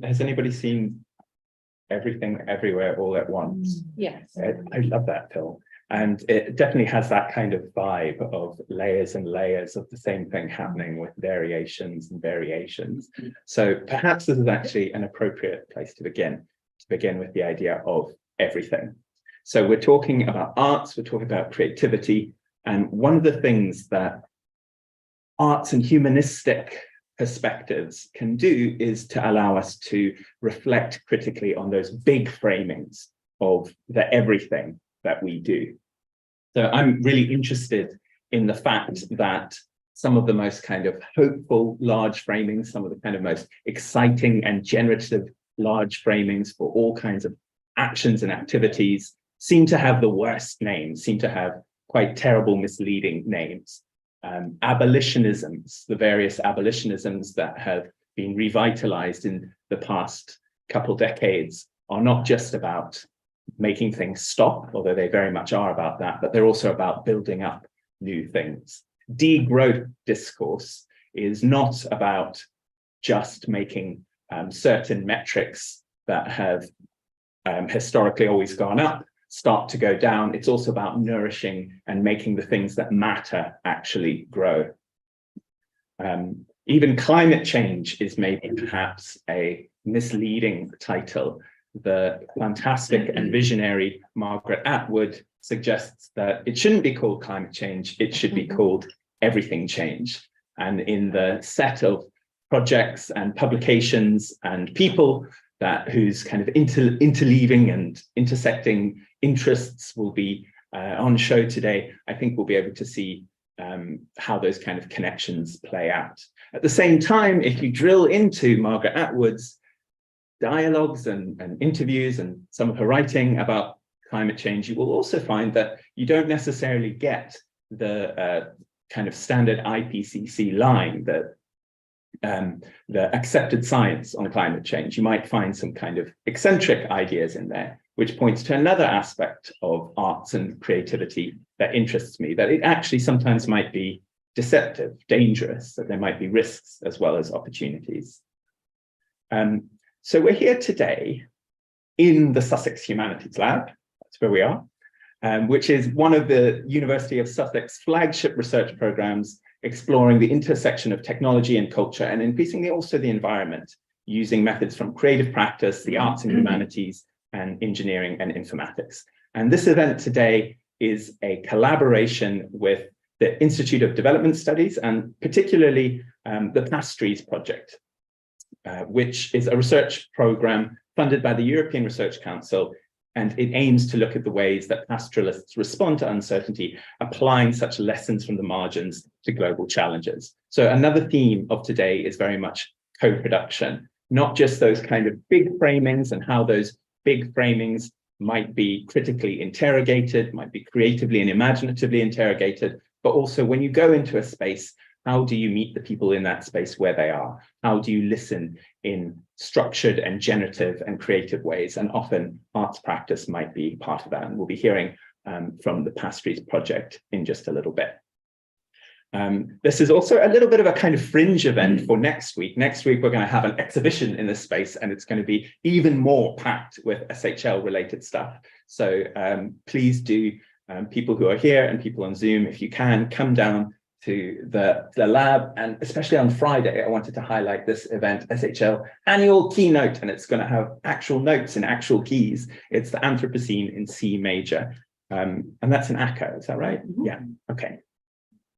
Has anybody seen Everything Everywhere All at Once? Yes. I love that film. And it definitely has that kind of vibe of layers and layers of the same thing happening with variations and variations. So perhaps this is actually an appropriate place to begin with the idea of everything. So we're talking about arts, we're talking about creativity. And one of the things that arts and humanistic perspectives can do is to allow us to reflect critically on those big framings of the everything that we do. So I'm really interested in the fact that some of the most kind of hopeful large framings, some of the kind of most exciting and generative large framings for all kinds of actions and activities seem to have the worst names, seem to have quite terrible, misleading names. Abolitionisms, the various abolitionisms that have been revitalized in the past couple decades are not just about making things stop, although they very much are about that, but they're also about building up new things. Degrowth discourse is not about just making certain metrics that have historically always gone up start to go down. It's also about nourishing and making the things that matter actually grow. Even climate change is maybe perhaps a misleading title. The fantastic and visionary Margaret Atwood suggests that it shouldn't be called climate change, it should be called everything change. And in the set of projects and publications and people whose kind of interleaving and intersecting interests will be on show today, I think we'll be able to see how those kind of connections play out. At the same time, if you drill into Margaret Atwood's dialogues and interviews and some of her writing about climate change, you will also find that you don't necessarily get the kind of standard IPCC line that the accepted science on climate change. You might find some kind of eccentric ideas in there, which points to another aspect of arts and creativity that interests me, that it actually sometimes might be deceptive, dangerous, that there might be risks as well as opportunities. So we're here today in the Sussex Humanities Lab, that's where we are, which is one of the University of Sussex flagship research programs exploring the intersection of technology and culture, and increasingly also the environment, using methods from creative practice, the arts and humanities, and engineering and informatics. And this event today is a collaboration with the Institute of Development Studies, and particularly the Pastries Project, which is a research program funded by the European Research Council, and it aims to look at the ways that pastoralists respond to uncertainty, applying such lessons from the margins to global challenges. So another theme of today is very much co-production, not just those kind of big framings and how those big framings might be critically interrogated, might be creatively and imaginatively interrogated, but also when you go into a space, how do you meet the people in that space where they are? How do you listen in structured and generative and creative ways? And often arts practice might be part of that. And we'll be hearing from the Pastries Project in just a little bit. This is also a little bit of a kind of fringe event for next week. Next week, we're going to have an exhibition in this space, and it's going to be even more packed with SHL related stuff. So please do, people who are here and people on Zoom, if you can, come down to the lab. And especially on Friday, I wanted to highlight this event, SHL annual keynote, and it's going to have actual notes in actual keys. It's the Anthropocene in C major. And that's an ACCA, is that right? Yeah, okay.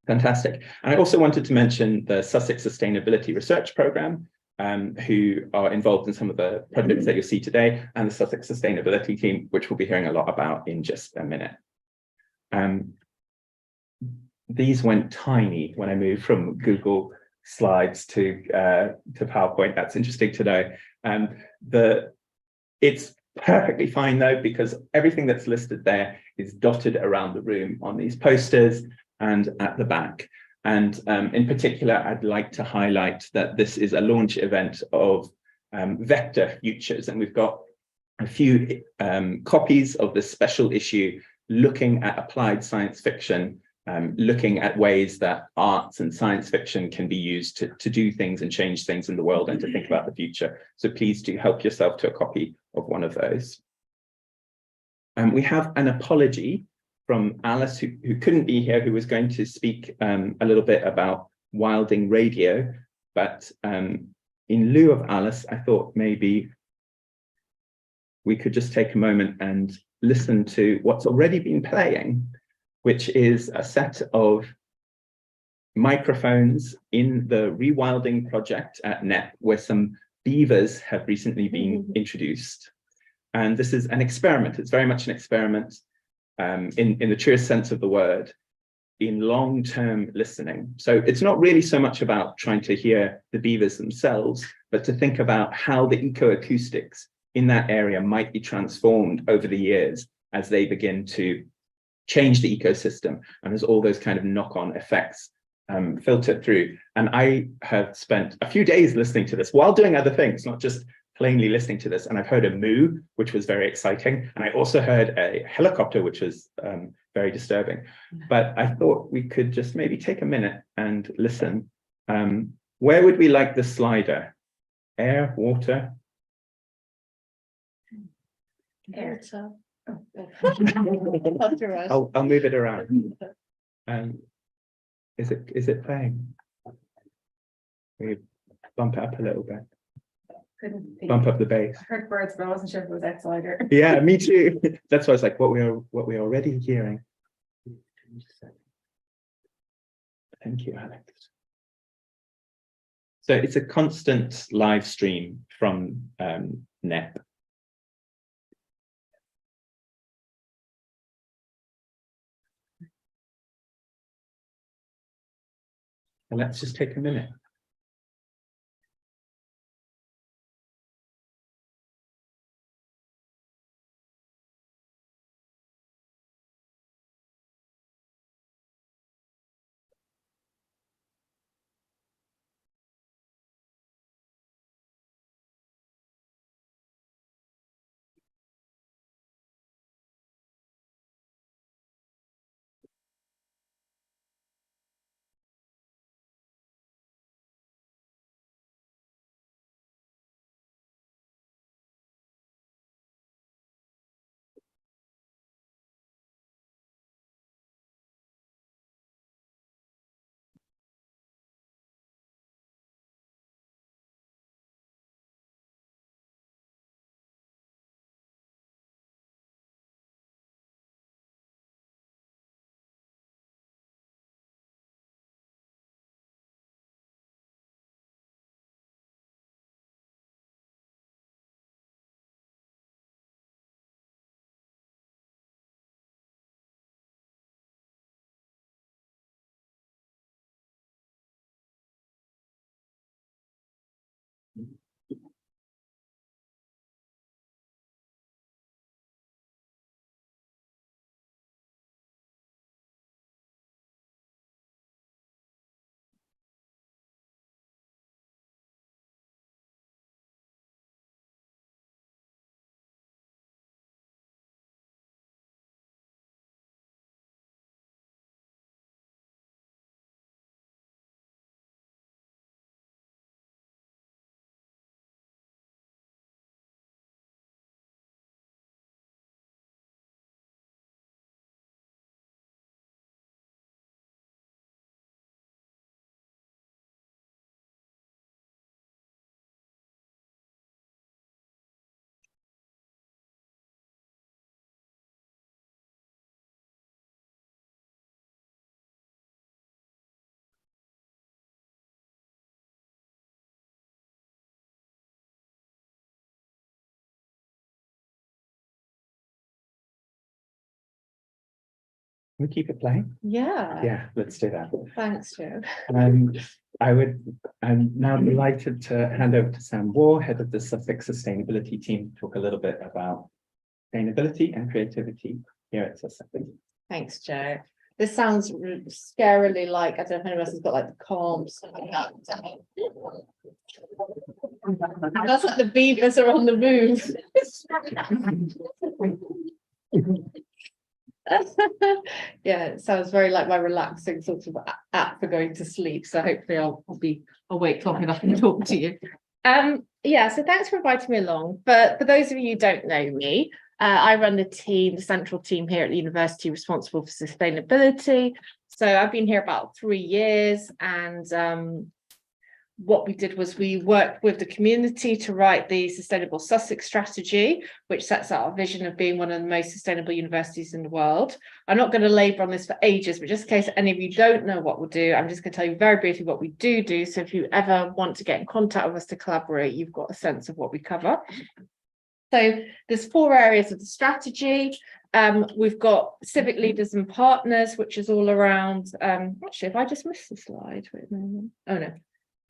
Fantastic. And I also wanted to mention the Sussex Sustainability Research Programme, who are involved in some of the projects that you'll see today, and the Sussex Sustainability Team, which we'll be hearing a lot about in just a minute. These went tiny when I moved from Google Slides to PowerPoint. That's interesting to know. It's perfectly fine though, because everything that's listed there is dotted around the room on these posters and at the back. And in particular, I'd like to highlight that this is a launch event of Vector Futures, and we've got a few copies of this special issue looking at applied science fiction looking at ways that arts and science fiction can be used to do things and change things in the world and to think about the future. So please do help yourself to a copy of one of those. We have an apology from Alice, who couldn't be here, who was going to speak a little bit about wilding radio, but in lieu of Alice, I thought maybe we could just take a moment and listen to what's already been playing, which is a set of microphones in the rewilding project at NEP, where some beavers have recently been introduced. And this is an experiment. It's very much an experiment in the truest sense of the word, in long-term listening. So it's not really so much about trying to hear the beavers themselves, but to think about how the ecoacoustics in that area might be transformed over the years as they begin to change the ecosystem and as all those kind of knock-on effects filter through. And I have spent a few days listening to this while doing other things, not just plainly listening to this. And I've heard a moo, which was very exciting. And I also heard a helicopter, which was very disturbing. But I thought we could just maybe take a minute and listen. Where would we like the slider? Air, water? Air. I'll move it around. Is it playing? We bump it up a little bit. Bump up the bass. I heard birds, but I wasn't sure if it was outsider. Yeah, me too. That's why I was like, what we're already hearing. Thank you, Alex. So it's a constant live stream from NEP. And let's just take a minute. Can we keep it playing? Yeah. Yeah, let's do that. Thanks, Joe. I'm now delighted to hand over to Sam Waugh, head of the Sussex Sustainability team, to talk a little bit about sustainability and creativity here at Sussex. Thanks, Joe. This sounds scarily like, I don't know if anyone else has got like the calms. That's like the beavers are on the move. Yeah, it sounds very like my relaxing sort of app for going to sleep. So hopefully I'll be awake long enough to talk to you. Yeah, so thanks for inviting me along. But for those of you who don't know me, I run the central team here at the university responsible for sustainability. So I've been here about 3 years, and what we did was we worked with the community to write the Sustainable Sussex strategy, which sets out our vision of being one of the most sustainable universities in the world. I'm not going to labour on this for ages, but just in case any of you don't know what we'll do, I'm just going to tell you very briefly what we do. So if you ever want to get in contact with us to collaborate, you've got a sense of what we cover. So there's 4 areas of the strategy. We've got civic leaders and partners, which is all around, actually, if I just missed the slide, wait a moment. Oh no.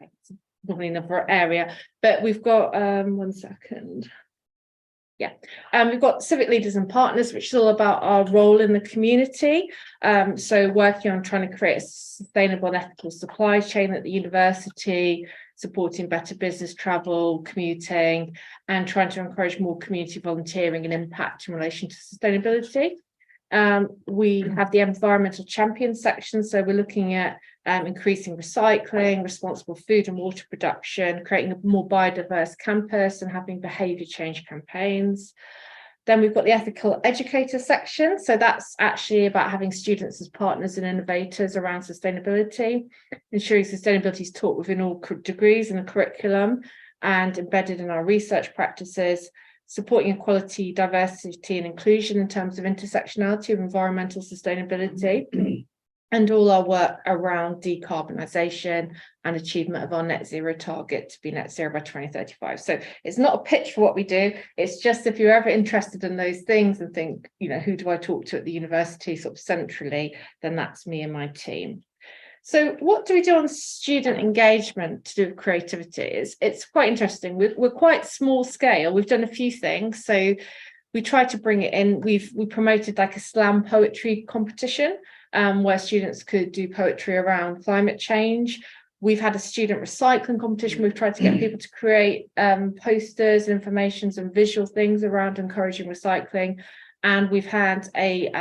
It's probably another area, but we've got 1 second. Yeah, we've got civic leaders and partners, which is all about our role in the community. So working on trying to create a sustainable and ethical supply chain at the university, supporting better business travel, commuting, and trying to encourage more community volunteering and impact in relation to sustainability. We have the environmental champion section, so we're looking at increasing recycling, responsible food and water production, creating a more biodiverse campus and having behaviour change campaigns. Then we've got the ethical educator section, so that's actually about having students as partners and innovators around sustainability, ensuring sustainability is taught within all degrees in the curriculum and embedded in our research practices, supporting equality, diversity and inclusion in terms of intersectionality of environmental sustainability, and all our work around decarbonisation and achievement of our net zero target to be net zero by 2035. So it's not a pitch for what we do, it's just if you're ever interested in those things and think, you know, who do I talk to at the university sort of centrally, then that's me and my team. So what do we do on student engagement to do with creativity? It's quite interesting. We're quite small scale. We've done a few things. So we tried to bring it in. We promoted like a slam poetry competition where students could do poetry around climate change. We've had a student recycling competition. We've tried to get people to create posters, informations and visual things around encouraging recycling. And we've had a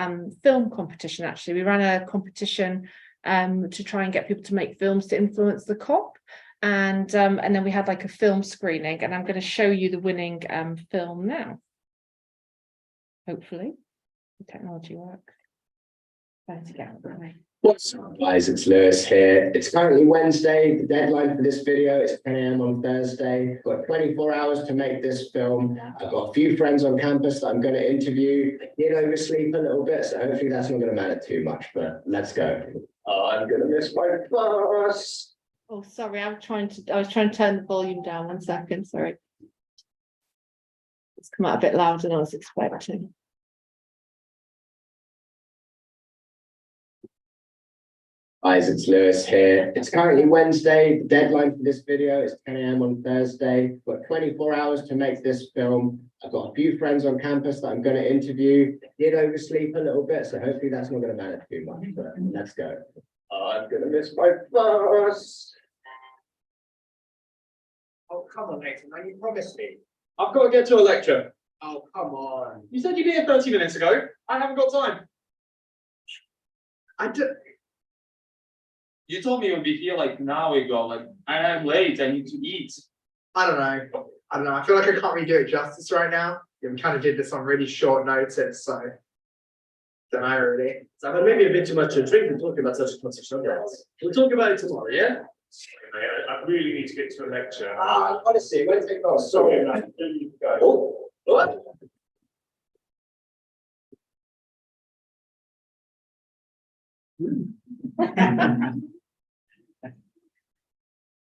film competition, actually. We ran a competition to try and get people to make films to influence the COP, and then we had like a film screening, and I'm going to show you the winning film now. Hopefully the technology works. What's up, guys? It's Lewis here. It's currently Wednesday. The deadline for this video is 10 AM on Thursday. I've got 24 hours to make this film. I've got a few friends on campus that I'm going to interview. I did oversleep a little bit, so hopefully that's not going to matter too much, but let's go. I'm going to miss my bus. Oh, sorry, I was trying to turn the volume down. 1 second, sorry. It's come out a bit louder than I was expecting. Guys, it's Lewis here. It's currently Wednesday. The deadline for this video is 10 AM on Thursday. I've got 24 hours to make this film. I've got a few friends on campus that I'm going to interview. I did oversleep a little bit, so hopefully that's not going to matter too much, but let's go. I'm going to miss my bus. Oh, come on, Nathan, now you promised me. I've got to get to a lecture. Oh, come on. You said you'd be here 30 minutes ago. I haven't got time. I do. You told me you would be here like an hour ago. Like, I'm late. I need to eat. I don't know. I feel like I can't really do it justice right now. We kind of did this on really short notice, so don't know really. So maybe a bit too much to drink and talking about such a subjects. We'll talk about it tomorrow, yeah? I really need to get to a lecture. Honestly, when's it go? Sorry, I really need to go. Oh, what?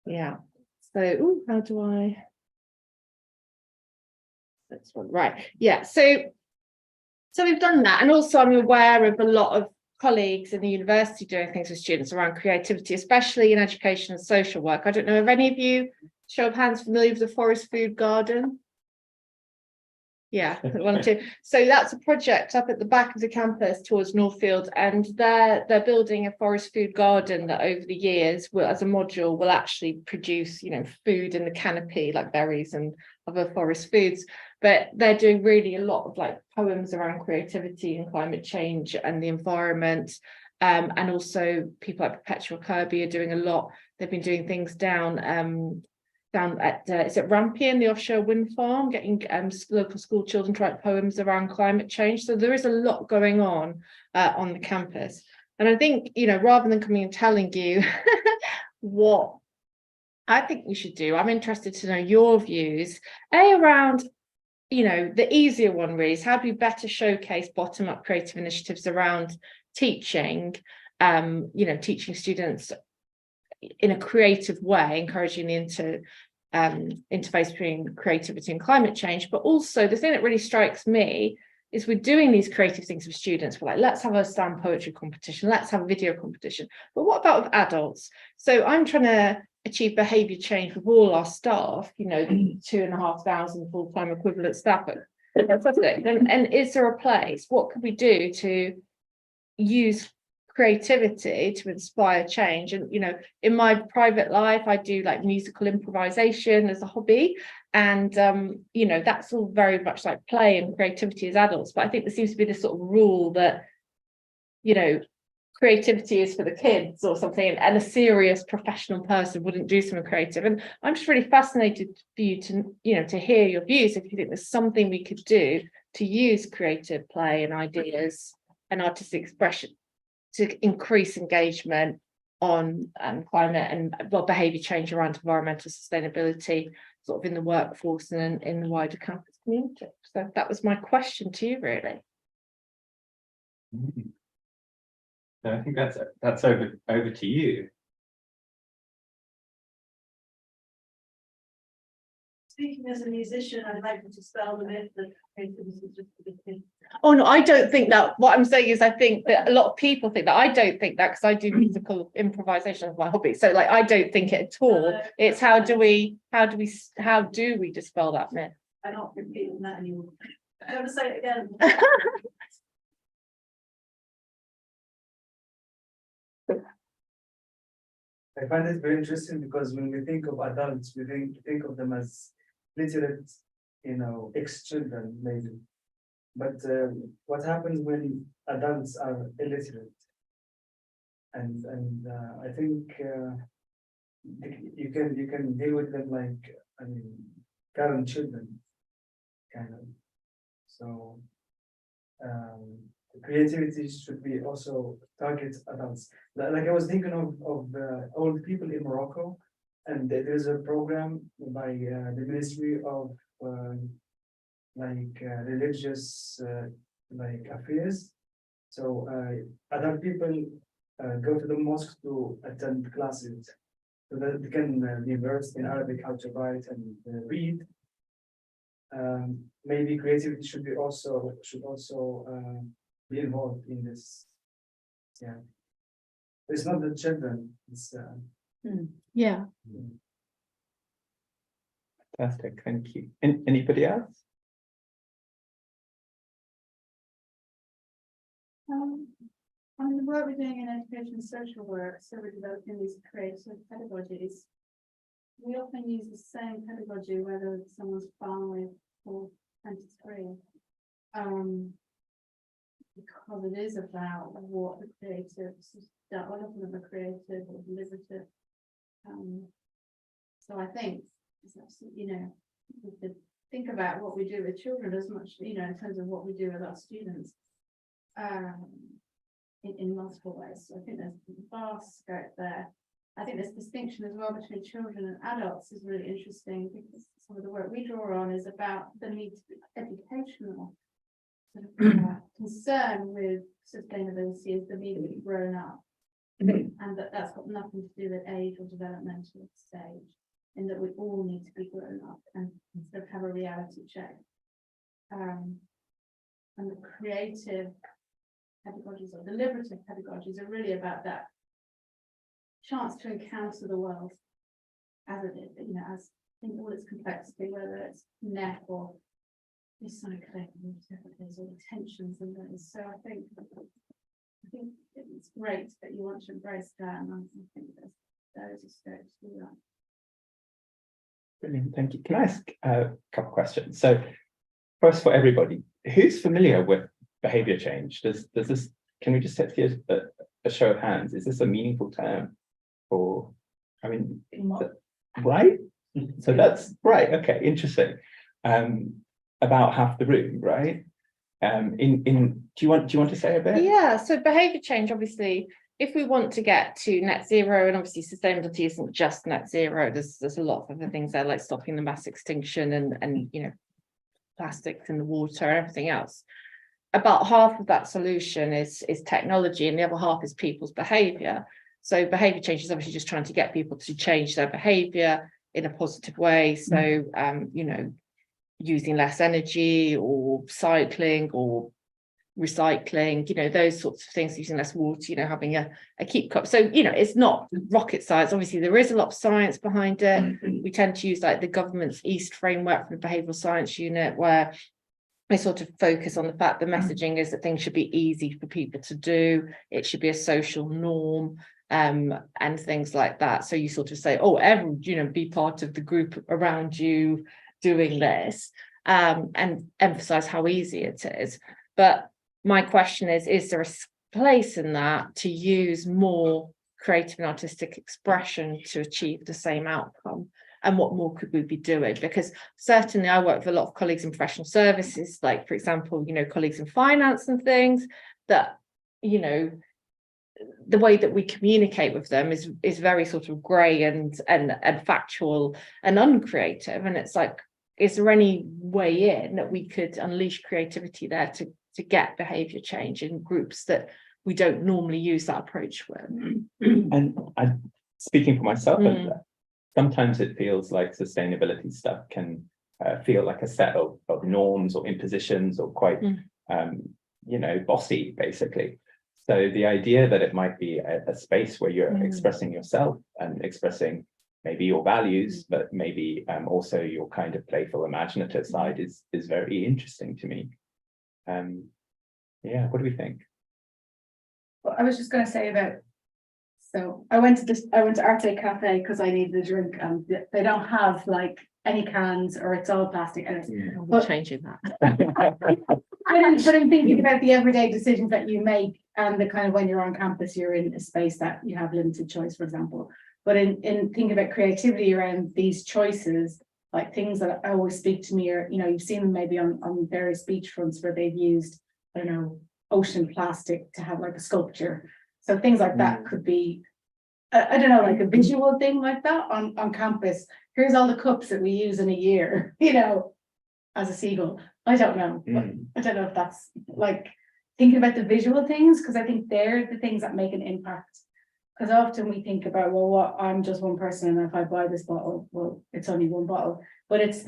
Yeah. So, ooh, how do I? This one, right? Yeah. So we've done that, and also I'm aware of a lot of colleagues in the university doing things with students around creativity, especially in education and social work. I don't know if any of you, show of hands, familiar with the Forest Food Garden? Yeah, one or two. So that's a project up at the back of the campus towards Northfield, and they're building a forest food garden that over the years will, as a module, will actually produce, you know, food in the canopy, like berries and other forest foods. But they're doing really a lot of like poems around creativity and climate change and the environment. And also people like Perpetual Kirby are doing a lot. They've been doing things down at is it Rampion, the offshore wind farm, getting local school children to write poems around climate change. So there is a lot going on the campus. And I think, you know, rather than coming and telling you what I think we should do, I'm interested to know your views around, you know, the easier one really is how do we better showcase bottom-up creative initiatives around teaching, you know, teaching students in a creative way, encouraging the interface between creativity and climate change. But also the thing that really strikes me is we're doing these creative things with students. We're like, let's have a slam poetry competition, let's have a video competition. But what about with adults? So I'm trying to achieve behaviour change with all our staff, you know, the 2,500 full-time equivalent staff. And is there a place? What could we do to use creativity to inspire change? And, you know, in my private life, I do like musical improvisation as a hobby. And, you know, that's all very much like play and creativity as adults. But I think there seems to be this sort of rule that, you know, creativity is for the kids or something, and a serious professional person wouldn't do something creative. And I'm just really fascinated for you to, you know, to hear your views if you think there's something we could do to use creative play and ideas and artistic expression to increase engagement on climate and behaviour change around environmental sustainability, sort of in the workforce and in the wider campus community. So that was my question to you, really. So I think that's over to you. Speaking as a musician, I'd like to dispel the myth that creativity is just for the kids. Oh no, I don't think that. What I'm saying is I think that a lot of people think that. I don't think that because I do musical improvisation as my hobby. So like I don't think it at all. It's how do we dispel that myth? I'm not repeating that anymore. I'm going to say it again. I find it very interesting because when we think of adults, we think of them as literate, you know, ex-children maybe. But what happens when adults are illiterate? And I think you can deal with them like, I mean, current children, kind of. So creativity should be also target adults. Like I was thinking of old people in Morocco, and there's a program by the Ministry of religious affairs. So adult people go to the mosque to attend classes so that they can be versed in Arabic, how to write and read. Maybe creativity should also be involved in this. Yeah, it's not the children. It's Yeah. Fantastic, thank you. Anybody else? The work we're doing in education and social work, so we're developing these creative pedagogies. We often use the same pedagogy whether someone's 5 or 23. Because it is about what the creatives, a lot of them are creative or deliberative. So I think, you know, we could think about what we do with children as much, you know, in terms of what we do with our students in multiple ways. So I think there's vast scope there. I think this distinction as well between children and adults is really interesting because some of the work we draw on is about the need to be educational. Concern with sustainability is the need to be grown up, and that's got nothing to do with age or developmental stage, in that we all need to be grown up and sort of have a reality check. And the creative pedagogies or deliberative pedagogies are really about that chance to encounter the world as it is, you know, as in all its complexity, whether it's net or recycling, whatever it is, all the tensions and those. So I think it's great that you want to embrace that, and I think there's a scope to do that. Brilliant, thank you. Can I ask a couple of questions? So first, for everybody, who's familiar with behavior change? Does this, can we just set a show of hands? Is this a meaningful term? Or, I mean, right? So that's right, okay, interesting. About half the room, right? Do you want to say a bit? Yeah, so behaviour change, obviously, if we want to get to net zero, and obviously sustainability isn't just net zero, there's a lot of other things there, like stopping the mass extinction and you know, plastics in the water, everything else. About half of that solution is technology, and the other half is people's behaviour. So behaviour change is obviously just trying to get people to change their behaviour in a positive way. So you know, using less energy, or cycling, or recycling, you know, those sorts of things, using less water, you know, having a keep cup. So, you know, it's not rocket science. Obviously, there is a lot of science behind it. We tend to use like the government's EAST framework from the Behavioural Science Unit, where they sort of focus on the fact the messaging is that things should be easy for people to do. It should be a social norm, and things like that. So you sort of say, oh, you know, be part of the group around you doing this, and emphasize how easy it is. But my question is there a place in that to use more creative and artistic expression to achieve the same outcome? And what more could we be doing? Because certainly I work with a lot of colleagues in professional services, like, for example, you know, colleagues in finance and things, that, you know, the way that we communicate with them is very sort of grey and factual and uncreative. And it's like, is there any way in that we could unleash creativity there to get behaviour change in groups that we don't normally use that approach with? And I'm speaking for myself, sometimes it feels like sustainability stuff can feel like a set of norms or impositions, or quite you know, bossy, basically. So the idea that it might be a space where you're expressing yourself and expressing maybe your values, but maybe also your kind of playful, imaginative side is very interesting to me. Yeah, what do we think? Well, I was just going to say about, so I went to Arte Cafe because I needed a drink, and they don't have like any cans, or it's all plastic. And We're changing that. but I'm thinking about the everyday decisions that you make, and the kind of, when you're on campus, you're in a space that you have limited choice, for example. But in thinking about creativity around these choices, like things that always speak to me, or, you know, you've seen them maybe on various beachfronts where they've used, I don't know, ocean plastic to have like a sculpture. So things like that could be, I don't know, like a visual thing like that on campus. Here's all the cups that we use in a year, you know, as a seagull. I don't know. I don't know if that's like thinking about the visual things, because I think they're the things that make an impact. Because often we think about, well, I'm just one person, and if I buy this bottle, well, it's only one bottle. But it's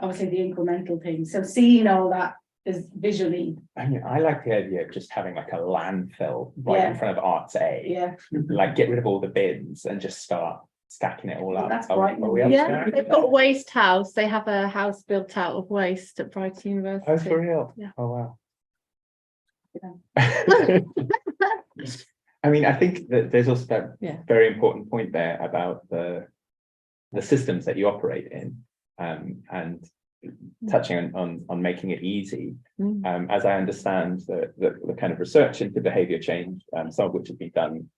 obviously the incremental thing. So seeing all that is visually. I mean, I like the idea of just having like a landfill right in front of Arts A. Yeah. Like, get rid of all the bins and just start stacking it all up. That's right. Yeah, they've got a waste house. They have a house built out of waste at Brighton University. Oh, for real? Yeah. Oh, wow. I mean, I think that there's also that very important point there about the systems that you operate in, and touching on making it easy. As I understand the kind of research into behaviour change, some of which has been done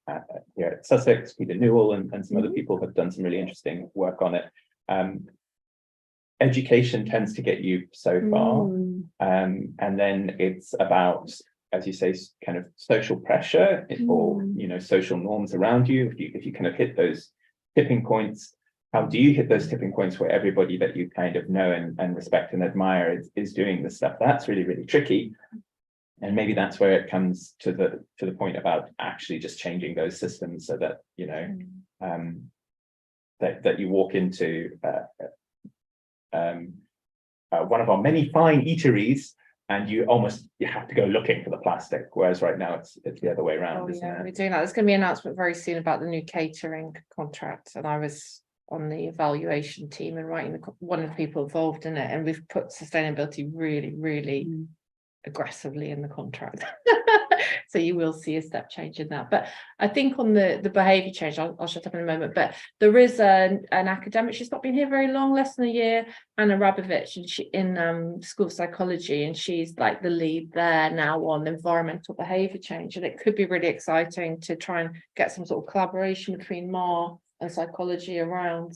here at Sussex, Peter Newell and some other people have done some really interesting work on it. Education tends to get you so far, and then it's about, as you say, kind of social pressure or, you know, social norms around you. If you kind of hit those tipping points, how do you hit those tipping points where everybody that you kind of know and respect and admire is doing this stuff? That's really, really tricky. And maybe that's where it comes to the point about actually just changing those systems so that, you know, that you walk into one of our many fine eateries, and you have to go looking for the plastic, whereas right now it's the other way around. Oh, yeah, we're doing that. There's going to be an announcement very soon about the new catering contract, and I was on the evaluation team and writing one of the people involved in it, and we've put sustainability really aggressively in the contract. So you will see a step change in that. But I think on the behaviour change, I'll shut up in a moment, but there is an academic, she's not been here very long, less than a year, Anna Rabovich, and she in School of Psychology, and she's like the lead there now on environmental behaviour change, and it could be really exciting to try and get some sort of collaboration between MAR and psychology around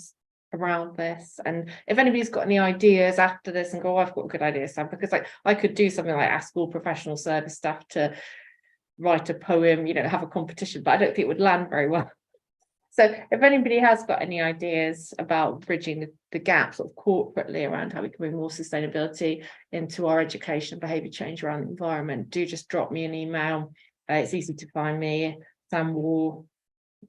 this. And if anybody's got any ideas after this and go, oh, I've got a good idea, Sam, because like I could do something like ask all professional service staff to write a poem, you know, have a competition, but I don't think it would land very well. So if anybody has got any ideas about bridging the gap sort of corporately around how we can bring more sustainability into our education and behaviour change around the environment, do just drop me an email. It's easy to find me, Sam Waugh.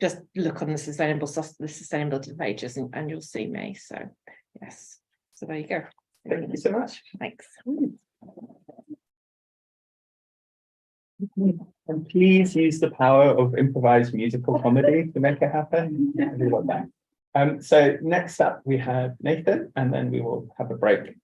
Just look on the sustainability pages and you'll see me. So yes, so there you go. Thank you so much. Thanks. And please use the power of improvised musical comedy to make it happen. We want that. So next up we have Nathan, and then we will have a break.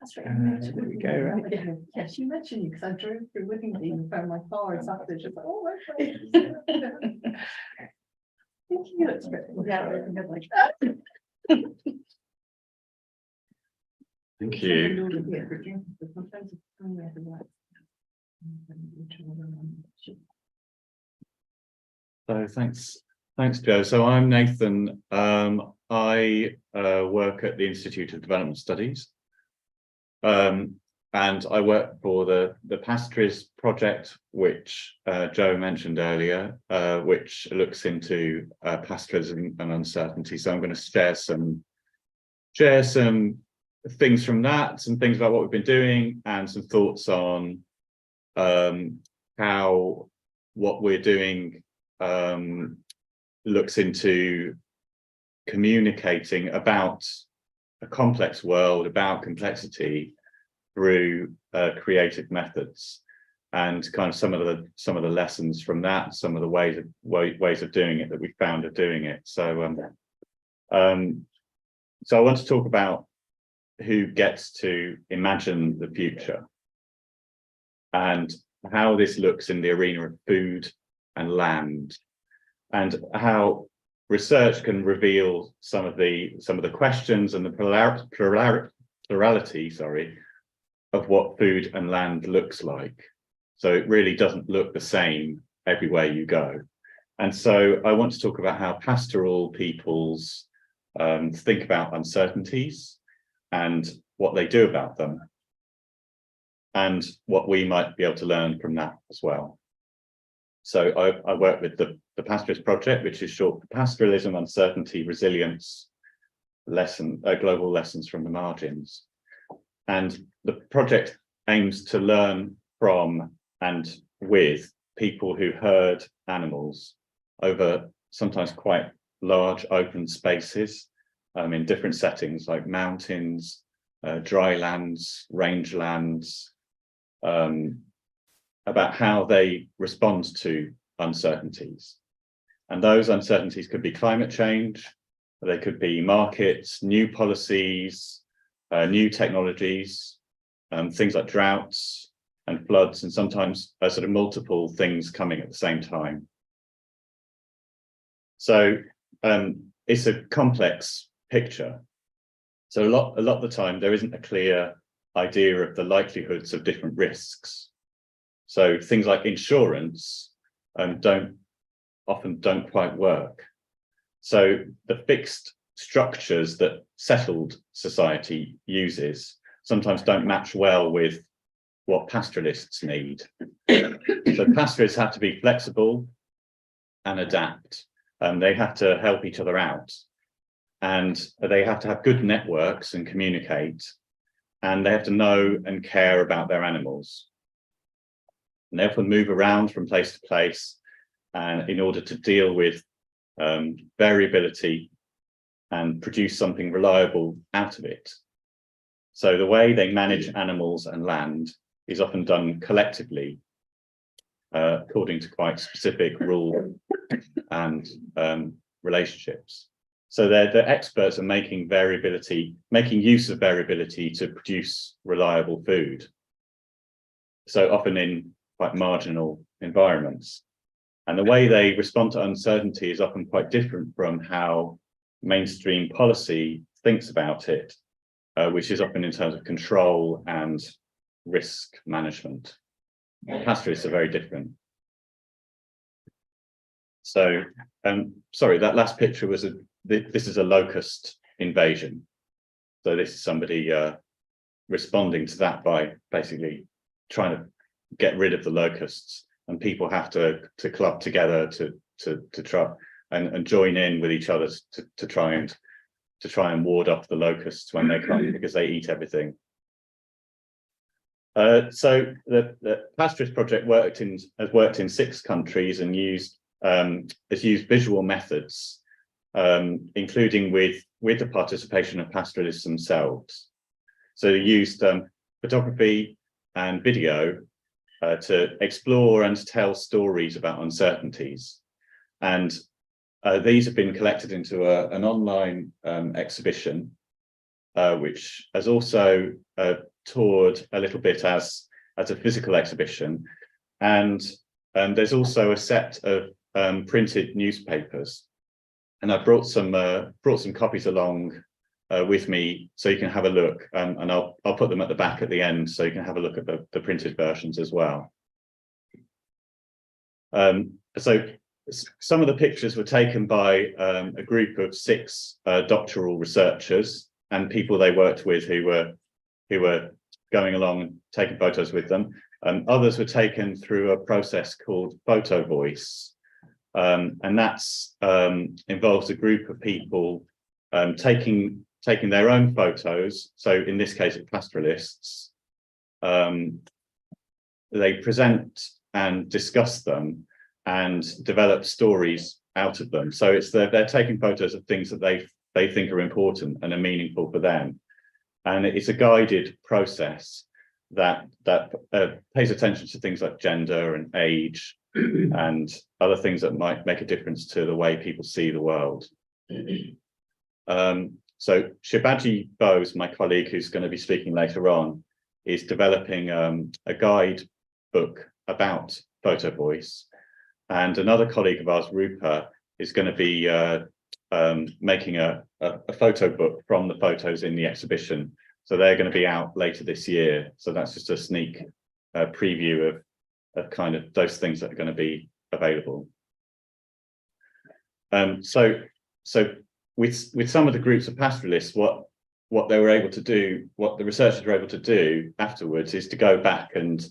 That's right. There we go. Right? Yes, you mentioned you because I drove through Whittington and found my car and sat there just like, oh, okay. Thank you. So thanks, Joe. So I'm Nathan. I work at the Institute of Development Studies. And I work for the Pastoralists project, which Joe mentioned earlier, which looks into pastoralism and uncertainty. So I'm going to share some things from that, some things about what we've been doing, and some thoughts on how what we're doing looks into communicating about a complex world, about complexity through creative methods, and kind of some of the lessons from that, some of the ways of doing it that we found of doing it. So so I want to talk about who gets to imagine the future and how this looks in the arena of food and land, and how research can reveal some of the questions and the plurality, of what food and land looks like. So it really doesn't look the same everywhere you go. And so I want to talk about how pastoral peoples think about uncertainties and what they do about them, and what we might be able to learn from that as well. So I work with the Pastoralist Project, which is short for Pastoralism, Uncertainty, Resilience, Global Lessons from the Margins. And the project aims to learn from and with people who herd animals over sometimes quite large open spaces in different settings like mountains, dry lands, rangelands, about how they respond to uncertainties. And those uncertainties could be climate change, they could be markets, new policies, new technologies, things like droughts and floods, and sometimes sort of multiple things coming at the same time. So it's a complex picture. So a lot of the time there isn't a clear idea of the likelihoods of different risks. So things like insurance often don't quite work. So the fixed structures that settled society uses sometimes don't match well with what pastoralists need. So pastoralists have to be flexible and adapt. They have to help each other out, and they have to have good networks and communicate, and they have to know and care about their animals. And they often move around from place to place, and in order to deal with variability and produce something reliable out of it. So the way they manage animals and land is often done collectively, according to quite specific rules and relationships. So they're experts at making use of variability to produce reliable food. So often in quite marginal environments. And the way they respond to uncertainty is often quite different from how mainstream policy thinks about it, which is often in terms of control and risk management. Pastoralists are very different. So, sorry, that last picture was this is a locust invasion. So this is somebody responding to that by basically trying to get rid of the locusts, and people have to club together to try and join in with each other to try and ward off the locusts when they come, because they eat everything. So the Pastoralist project has worked in 6 countries and has used visual methods, including with the participation of pastoralists themselves. So they used photography and video to explore and to tell stories about uncertainties. And these have been collected into an online exhibition, which has also toured a little bit as a physical exhibition. And there's also a set of printed newspapers. And I brought some copies along with me, so you can have a look, and I'll put them at the back at the end, so you can have a look at the printed versions as well. So some of the pictures were taken by a group of 6 doctoral researchers and people they worked with who were going along and taking photos with them. Others were taken through a process called photovoice, and that's involves a group of people taking their own photos. So in this case, of pastoralists, they present and discuss them and develop stories out of them. So they're taking photos of things that they think are important and are meaningful for them. And it's a guided process that pays attention to things like gender and age and other things that might make a difference to the way people see the world. So Shibaji Bose, my colleague who's going to be speaking later on, is developing a guide book about photo voice. And another colleague of ours, Rupa, is going to be making a photo book from the photos in the exhibition. So they're going to be out later this year. So that's just a sneak preview of kind of those things that are going to be available. So with some of the groups of pastoralists, what they were able to do, what the researchers were able to do afterwards, is to go back and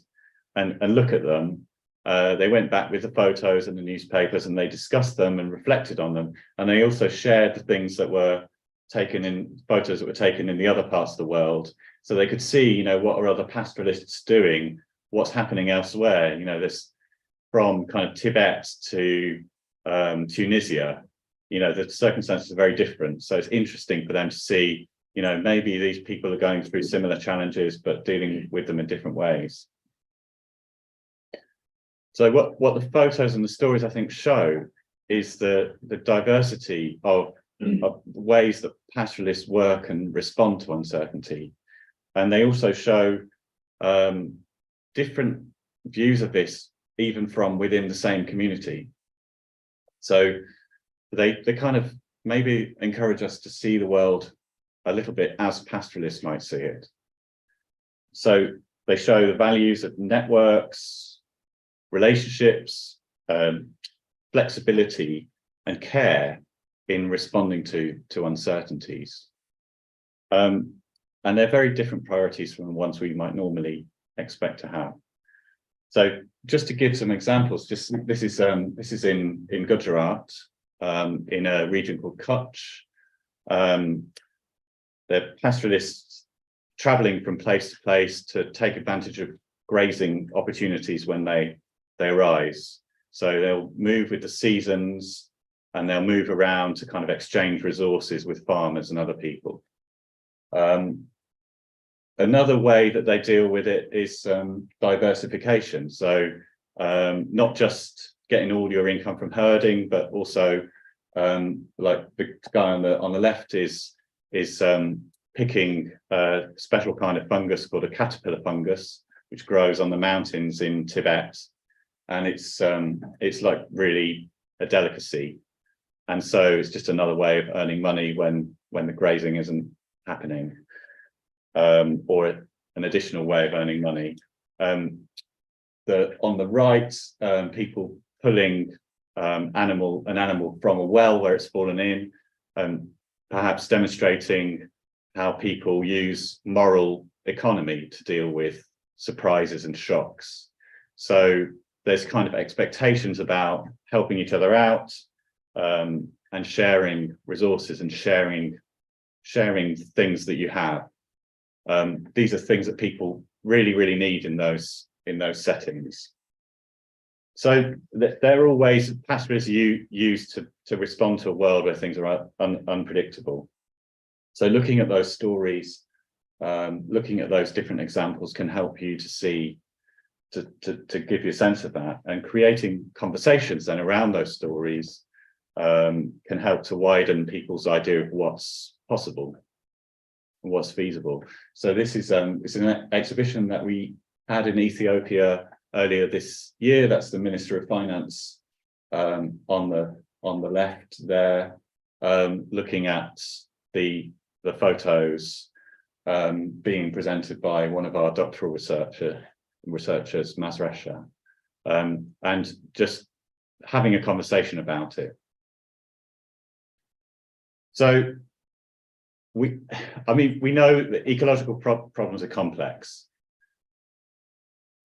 look at them. They went back with the photos and the newspapers, and they discussed them and reflected on them. And they also shared the things that were taken in photos that were taken in the other parts of the world, so they could see, you know, what are other pastoralists doing, what's happening elsewhere. You know, this from kind of Tibet to Tunisia. You know, the circumstances are very different. So it's interesting for them to see, you know, maybe these people are going through similar challenges, but dealing with them in different ways. So what the photos and the stories, I think, show is the diversity of ways that pastoralists work and respond to uncertainty. And they also show different views of this, even from within the same community. So they kind of maybe encourage us to see the world a little bit as pastoralists might see it. So they show the values of networks, relationships, flexibility, and care in responding to uncertainties. And they're very different priorities from the ones we might normally expect to have. So just to give some examples, this is in Gujarat, in a region called Kutch. They're pastoralists traveling from place to place to take advantage of grazing opportunities when they arise. So they'll move with the seasons, and they'll move around to kind of exchange resources with farmers and other people. Another way that they deal with it is diversification. So not just getting all your income from herding, but also like the guy on the left is picking a special kind of fungus called a caterpillar fungus, which grows on the mountains in Tibet, and it's like really a delicacy, and so it's just another way of earning money when the grazing isn't happening, or an additional way of earning money. On the right, people pulling an animal from a well where it's fallen in, perhaps demonstrating how people use moral economy to deal with surprises and shocks. So there's kind of expectations about helping each other out, and sharing resources and sharing things that you have. These are things that people really need in those settings. So there are all ways pastoralists use to respond to a world where things are unpredictable. So looking at those stories, looking at those different examples can help you to see, to give you a sense of that, and creating conversations then around those stories can help to widen people's idea of what's possible and what's feasible. So this is it's an exhibition that we had in Ethiopia earlier this year. That's the Minister of Finance on the left there, looking at the photos being presented by one of our doctoral researchers, Masresha, and just having a conversation about it. So we know that ecological problems are complex.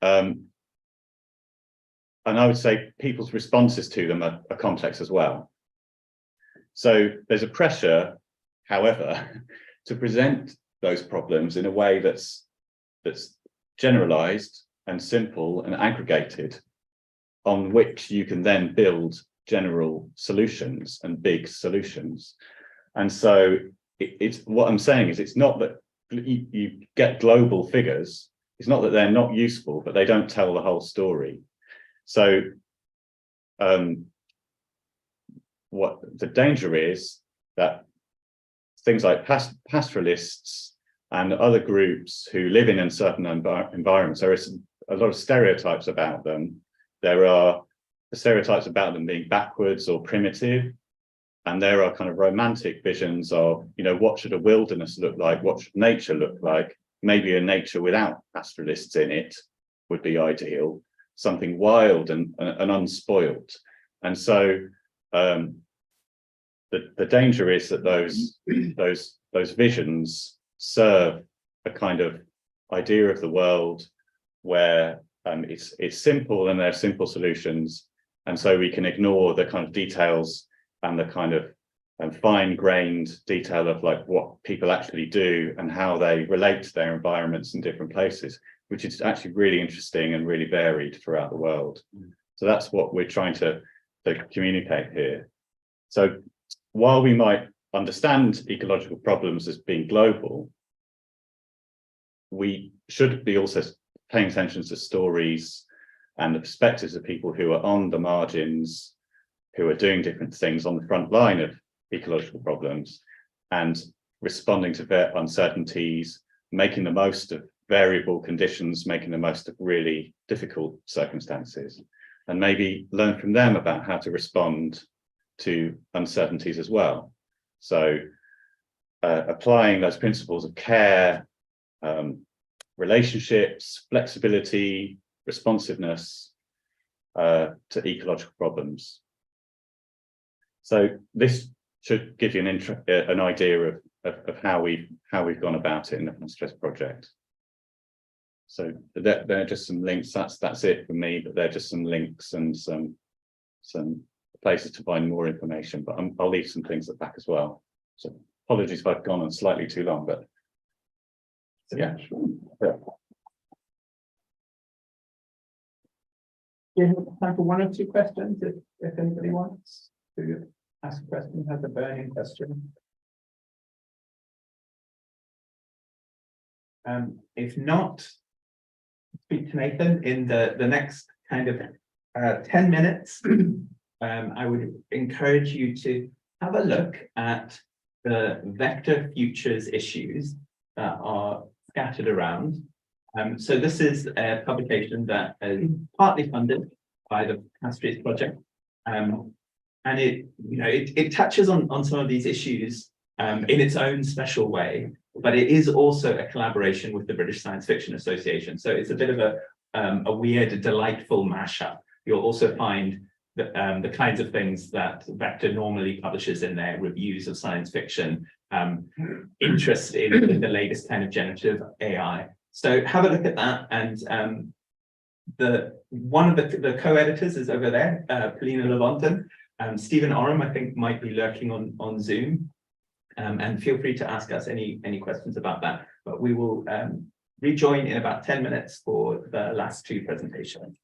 And I would say people's responses to them are complex as well. So there's a pressure, however, to present those problems in a way that's generalized and simple and aggregated, on which you can then build general solutions and big solutions. And so it's what I'm saying is, it's not that you get global figures, it's not that they're not useful, but they don't tell the whole story. So what the danger is, that things like pastoralists and other groups who live in certain environments, there is a lot of stereotypes about them. There are the stereotypes about them being backwards or primitive, and there are kind of romantic visions of, what should a wilderness look like? What should nature look like? Maybe a nature without pastoralists in it would be ideal, something wild and unspoilt. And so the danger is that those visions serve a kind of idea of the world where it's simple and there are simple solutions, and so we can ignore the kind of details and the kind of fine-grained detail of like what people actually do and how they relate to their environments in different places, which is actually really interesting and really varied throughout the world. So that's what we're trying to communicate here. So while we might understand ecological problems as being global, we should be also paying attention to stories and the perspectives of people who are on the margins, who are doing different things on the front line of ecological problems, and responding to their uncertainties, making the most of variable conditions, making the most of really difficult circumstances, and maybe learn from them about how to respond to uncertainties as well. So applying those principles of care, relationships, flexibility, responsiveness to ecological problems. So this should give you an idea of how we've gone about it in the Pastoralist project. So there are just some links. That's it for me, but they're just some links and some places to find more information. But I'll leave some things at the back as well. So apologies if I've gone on slightly too long, but yeah. We have time for one or two questions if anybody wants to ask a question, have a burning question? If not, speak to Nathan in the next kind of 10 minutes. I would encourage you to have a look at the vector futures issues that are scattered around. So this is a publication that is partly funded by the Castries project. And it touches on some of these issues in its own special way, but it is also a collaboration with the British Science Fiction Association. So it's a bit of a weird, delightful mashup. You'll also find the kinds of things that Vector normally publishes in their reviews of science fiction, interest in the latest kind of generative AI. So have a look at that. And one of the co-editors is over there, Polina Levonton. Stephen Oram, I think, might be lurking on Zoom. And feel free to ask us any questions about that. But we will rejoin in about 10 minutes for the last two presentations.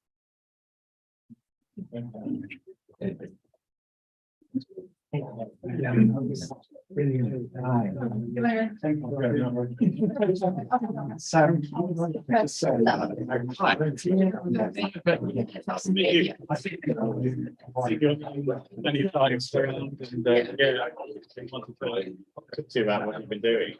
See about what you've been doing.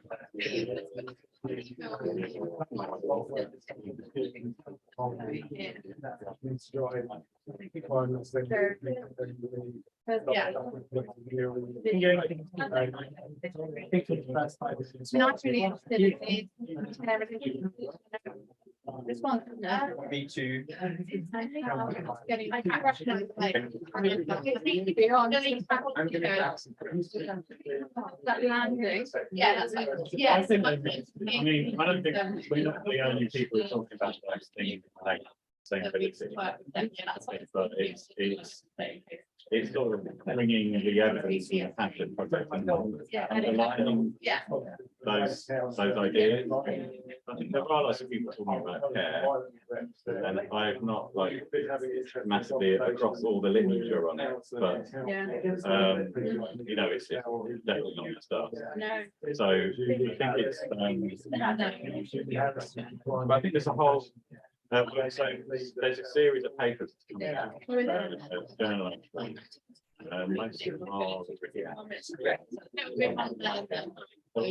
Not really interested in this one. Me too. I can't recognize that landing. Yeah, that's like, yeah. I don't think we're not the only people talking about those things like sustainability. But it's sort of bringing the evidence and the passion project and aligning those ideas. I think there are lots of people talking about care, and I have not like massively across all the literature on it, but it's definitely not the stuff. No. So I think it's but I think there's a whole so there's a series of papers coming out. Most of them are but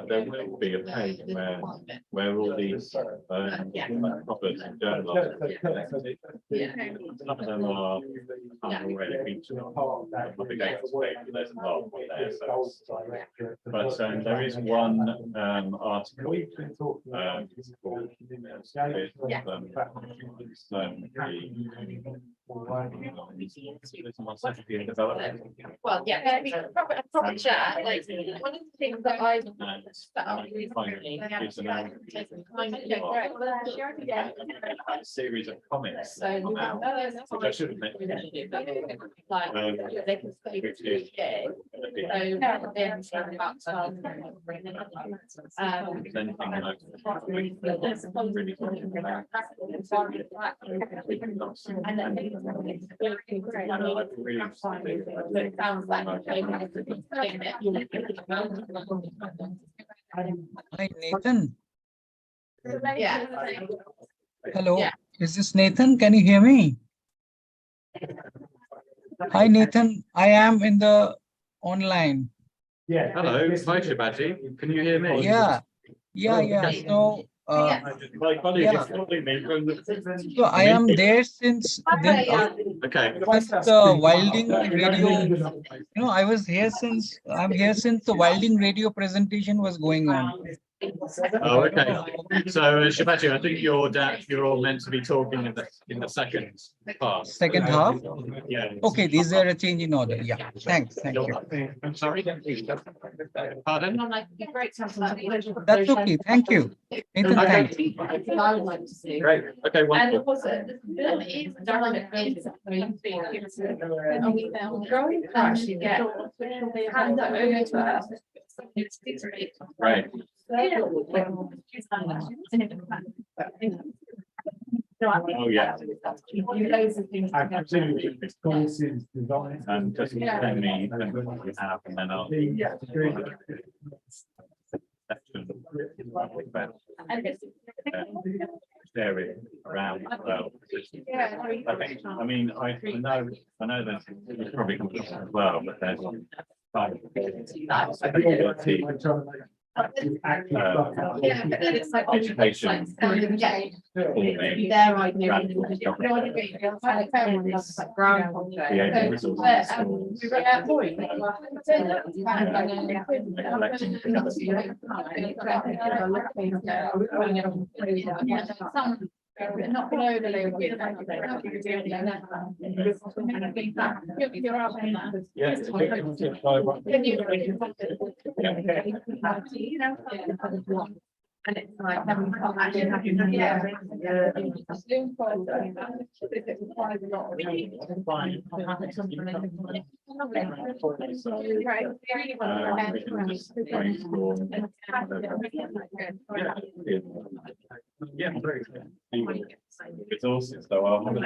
there will be a page where all these proper journals. Some of them are already featured on the publications page, but there's a lot there. But there is one article Well, yeah, proper chat. Like one of the things that I set up recently, a series of comments so come out, which I should have mentioned. they can say it sounds like Hi, Nathan. yeah. Hello, Yeah. is this Nathan? Can you hear me? Hi, Nathan. I am in the online. Yeah. Hello, hi Shibaji. Can you hear me? Yeah. So, My colleague yeah. is calling me from the. So I am there since Okay. the Wilding radio. I was here since I'm here since the Wilding radio presentation was going on. Oh, okay. So Shibaji, I think you're all meant to be talking in the second part. Second half. Yeah. Okay, these are a change in order. Yeah. Thanks. Thank you. I'm sorry. Pardon? That's okay. Thank you. Nathan, thanks. I would like to see. Great. Okay. And Wonderful. also, the film is dynamic range. And we growing actually get hand that over to us. It's great. Right. Oh, yeah. Loads of things. And just send me what we have, and then I'll. Share it around as well. I think, I mean, I know that it's probably coming up as well, but there's. Yeah, but then it's like Education. their idea. You know what I mean? It's like everyone's like ground. Creating resources. We ran out of point. Not below the level. And it's like, Yeah, very resources, so I'll have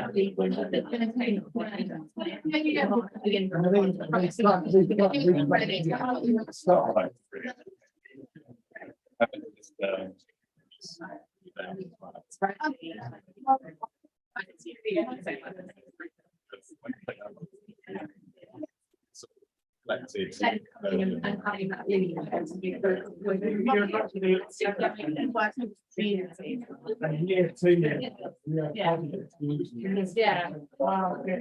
yeah. Wow. Yeah.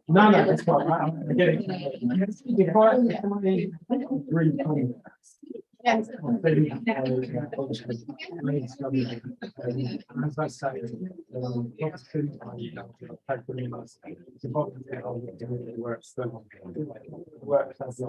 No, that's fine. I'm getting. Yes. As I say, works as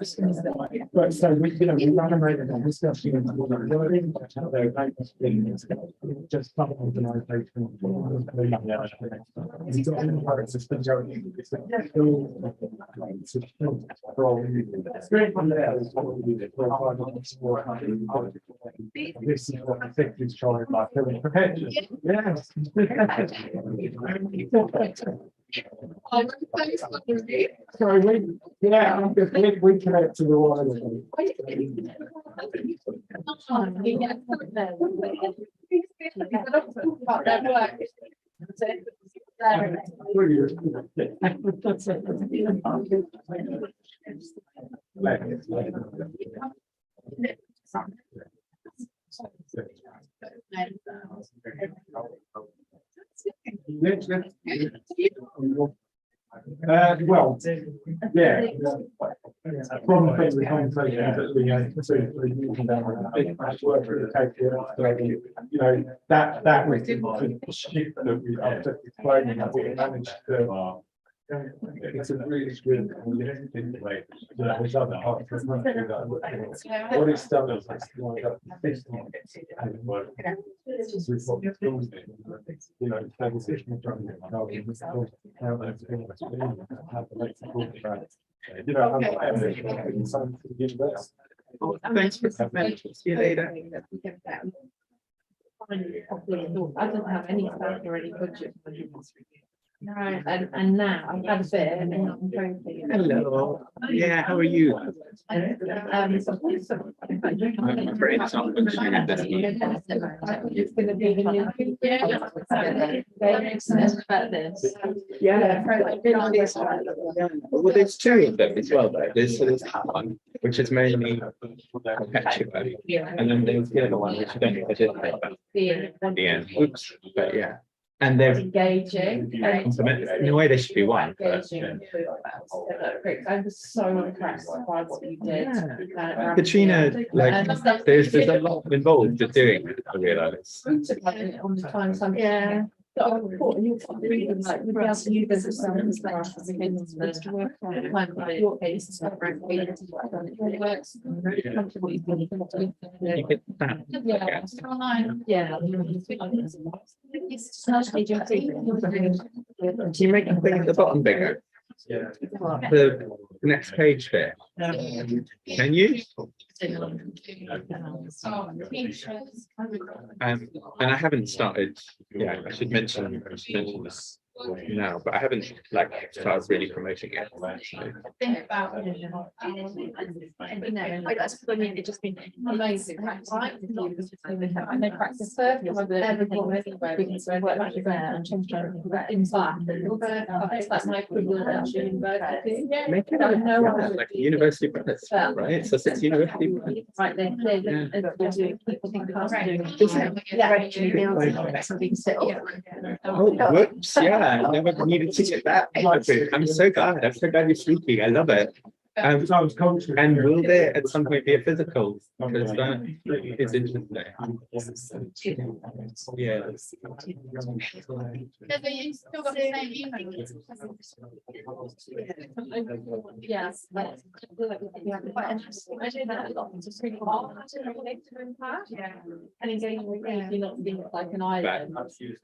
so what you But so we, we run around and discuss just some organisation. He's got in the system going. This is what I think he's trying by filling protection. Yes. Sorry, we connect to the wireless. Well, yeah. Problem with the conversation that we had that was the shift that we after explaining that we managed to It's a really good. What it's done is it's lined up Thanks for coming. See you later. I don't have any staff or any budget. No, and now I've had a bit and then I'm going to. Hello. Yeah, how are you? I'm afraid it's not functioning at this point. It's gonna be the new. About this. Yeah. Well, there's two of them as well, though. There's that one, which is mainly perpetual, and then there's the other one, which I don't know if I did pay about. Yeah. Oops. But yeah. And they're Engaging. in a way they should be one. But, I was so impressed by what you did. Katrina, like, there's a lot involved with doing it, I realise. On the time, yeah. But I thought you were reading like we'd be able to use this as some perspectives against to work on the time by your case is not very good. It works. You get that. Yeah. Can you make the thing at the bottom bigger? The next page there. Can you? And I haven't started. Yeah, I should mention this now, but I haven't like started really promoting it. Think about it, that's brilliant. It's just been amazing. Right? And they practice first. Because I work actually there and change inside. That's my equivalent actually in Berkeley. Make it like a university press, right? So it's university press. Right, they're doing people think Oh, whoops, yeah, I never needed to get that. I'm so glad you're speaking. I love it. And will there at some point be a physical? Because that is interesting. Yeah. Yes, but quite interesting. I do that a lot. It's just really hard to relate to impact. Yeah. And engaging with you're not being like an island.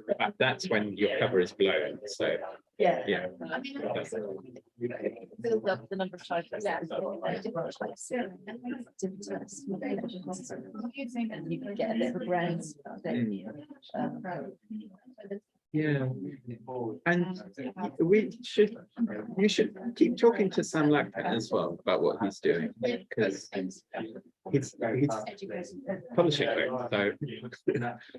But that's when your cover is blown. So yeah. I mean, build up the number of times. Yeah. And you can get a bit of a brand. Yeah, and you should keep talking to Sam Waugh as well about what he's doing, because he's publishing books. So,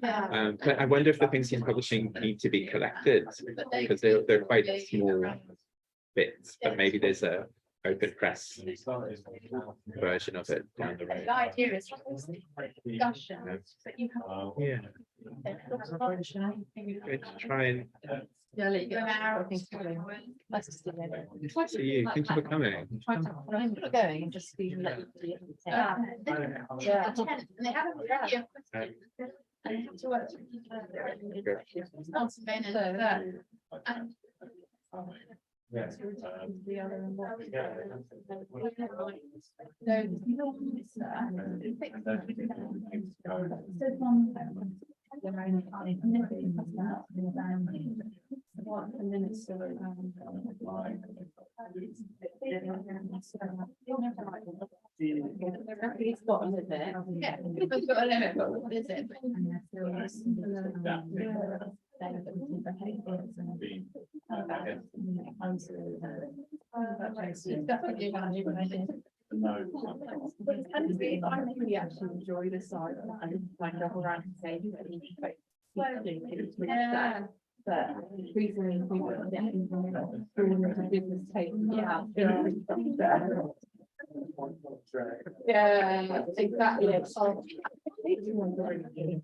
but I wonder if the things he's publishing need to be collected, because they're quite small bits, but maybe there's a open press version of it down the road. The idea is discussion, but you have Going to try and nice to see you. see you. Thank you for coming. I'm going and just be let you. Yeah. And they haven't really. And have to work Yes. The other one. And then it's it's got a limit. Yeah, it's got a limit, but what is it? I really actually enjoy this side. I like around and say, yeah. But increasingly people are getting business taken out. Yeah, exactly.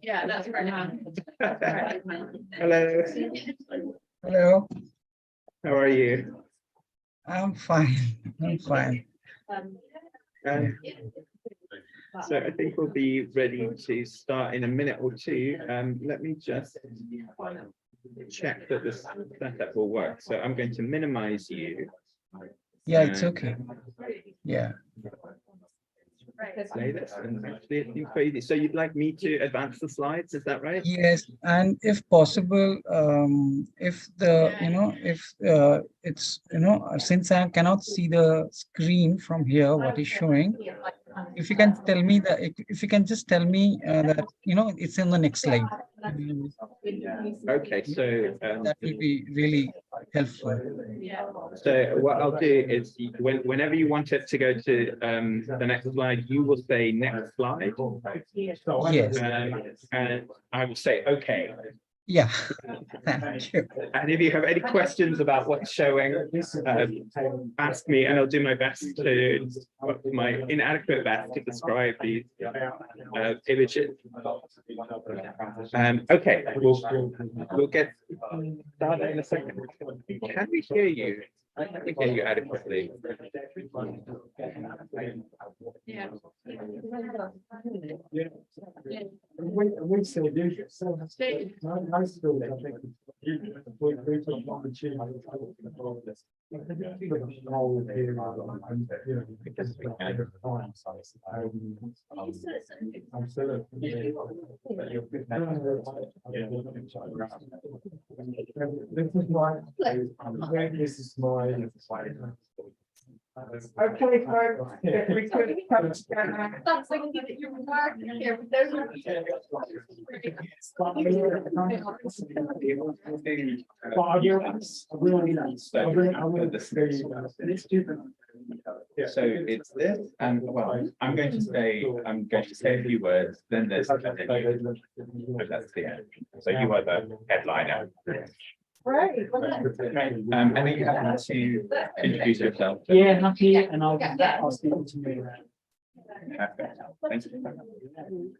Yeah, that's right. Hello. Hello, How are you? I'm fine. I'm fine. So I think we'll be ready to start in a minute or two. Let me just check that this setup will work. So I'm going to minimize you. Yeah, it's okay. Yeah. Play this and actually it seems pretty easy. So you'd like me to advance the slides, is that right? Yes, and if possible, if it's, since I cannot see the screen from here, what is showing, if you can tell me that, if you can just tell me that, it's in the next slide. Okay, so That will be really helpful. so what I'll do is whenever you want it to go to the next slide, you will say next slide. Yes. And I will say, okay. Yeah. Thank you. And if you have any questions about what's showing, ask me and I'll do my best to, my inadequate best to describe these images. Okay, we'll get started in a second. Can we hear you? Can we hear you adequately? Yeah. We still do. I still think. This is my. Okay, folks, if we could come together. That's like you're working here, but those are. So it's this, and well, I'm going to say a few words, then there's and then you, but that's the end. So you are the headliner. Right. And then you have to introduce yourself. Yeah, happy, and I'll speak to you. Perfect. Thank you.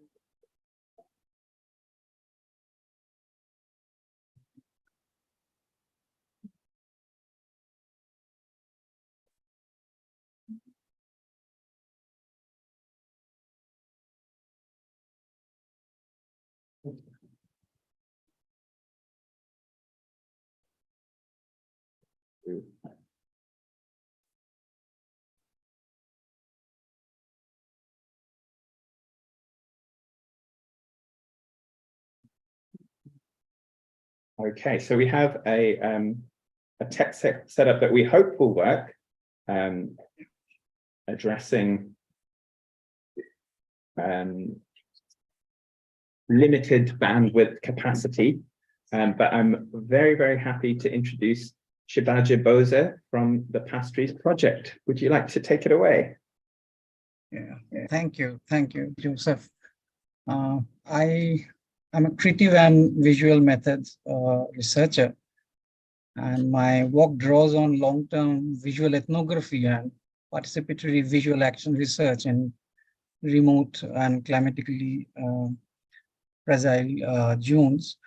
Okay, so we have a text setup that we hope will work, addressing limited bandwidth capacity. But I'm very, very happy to introduce Shibaji Bose from the Pastries Project. Would you like to take it away? Yeah. Thank you, Joseph. I'm a creative and visual methods researcher, and my work draws on long-term visual ethnography and participatory visual action research in remote and climatically fragile zones.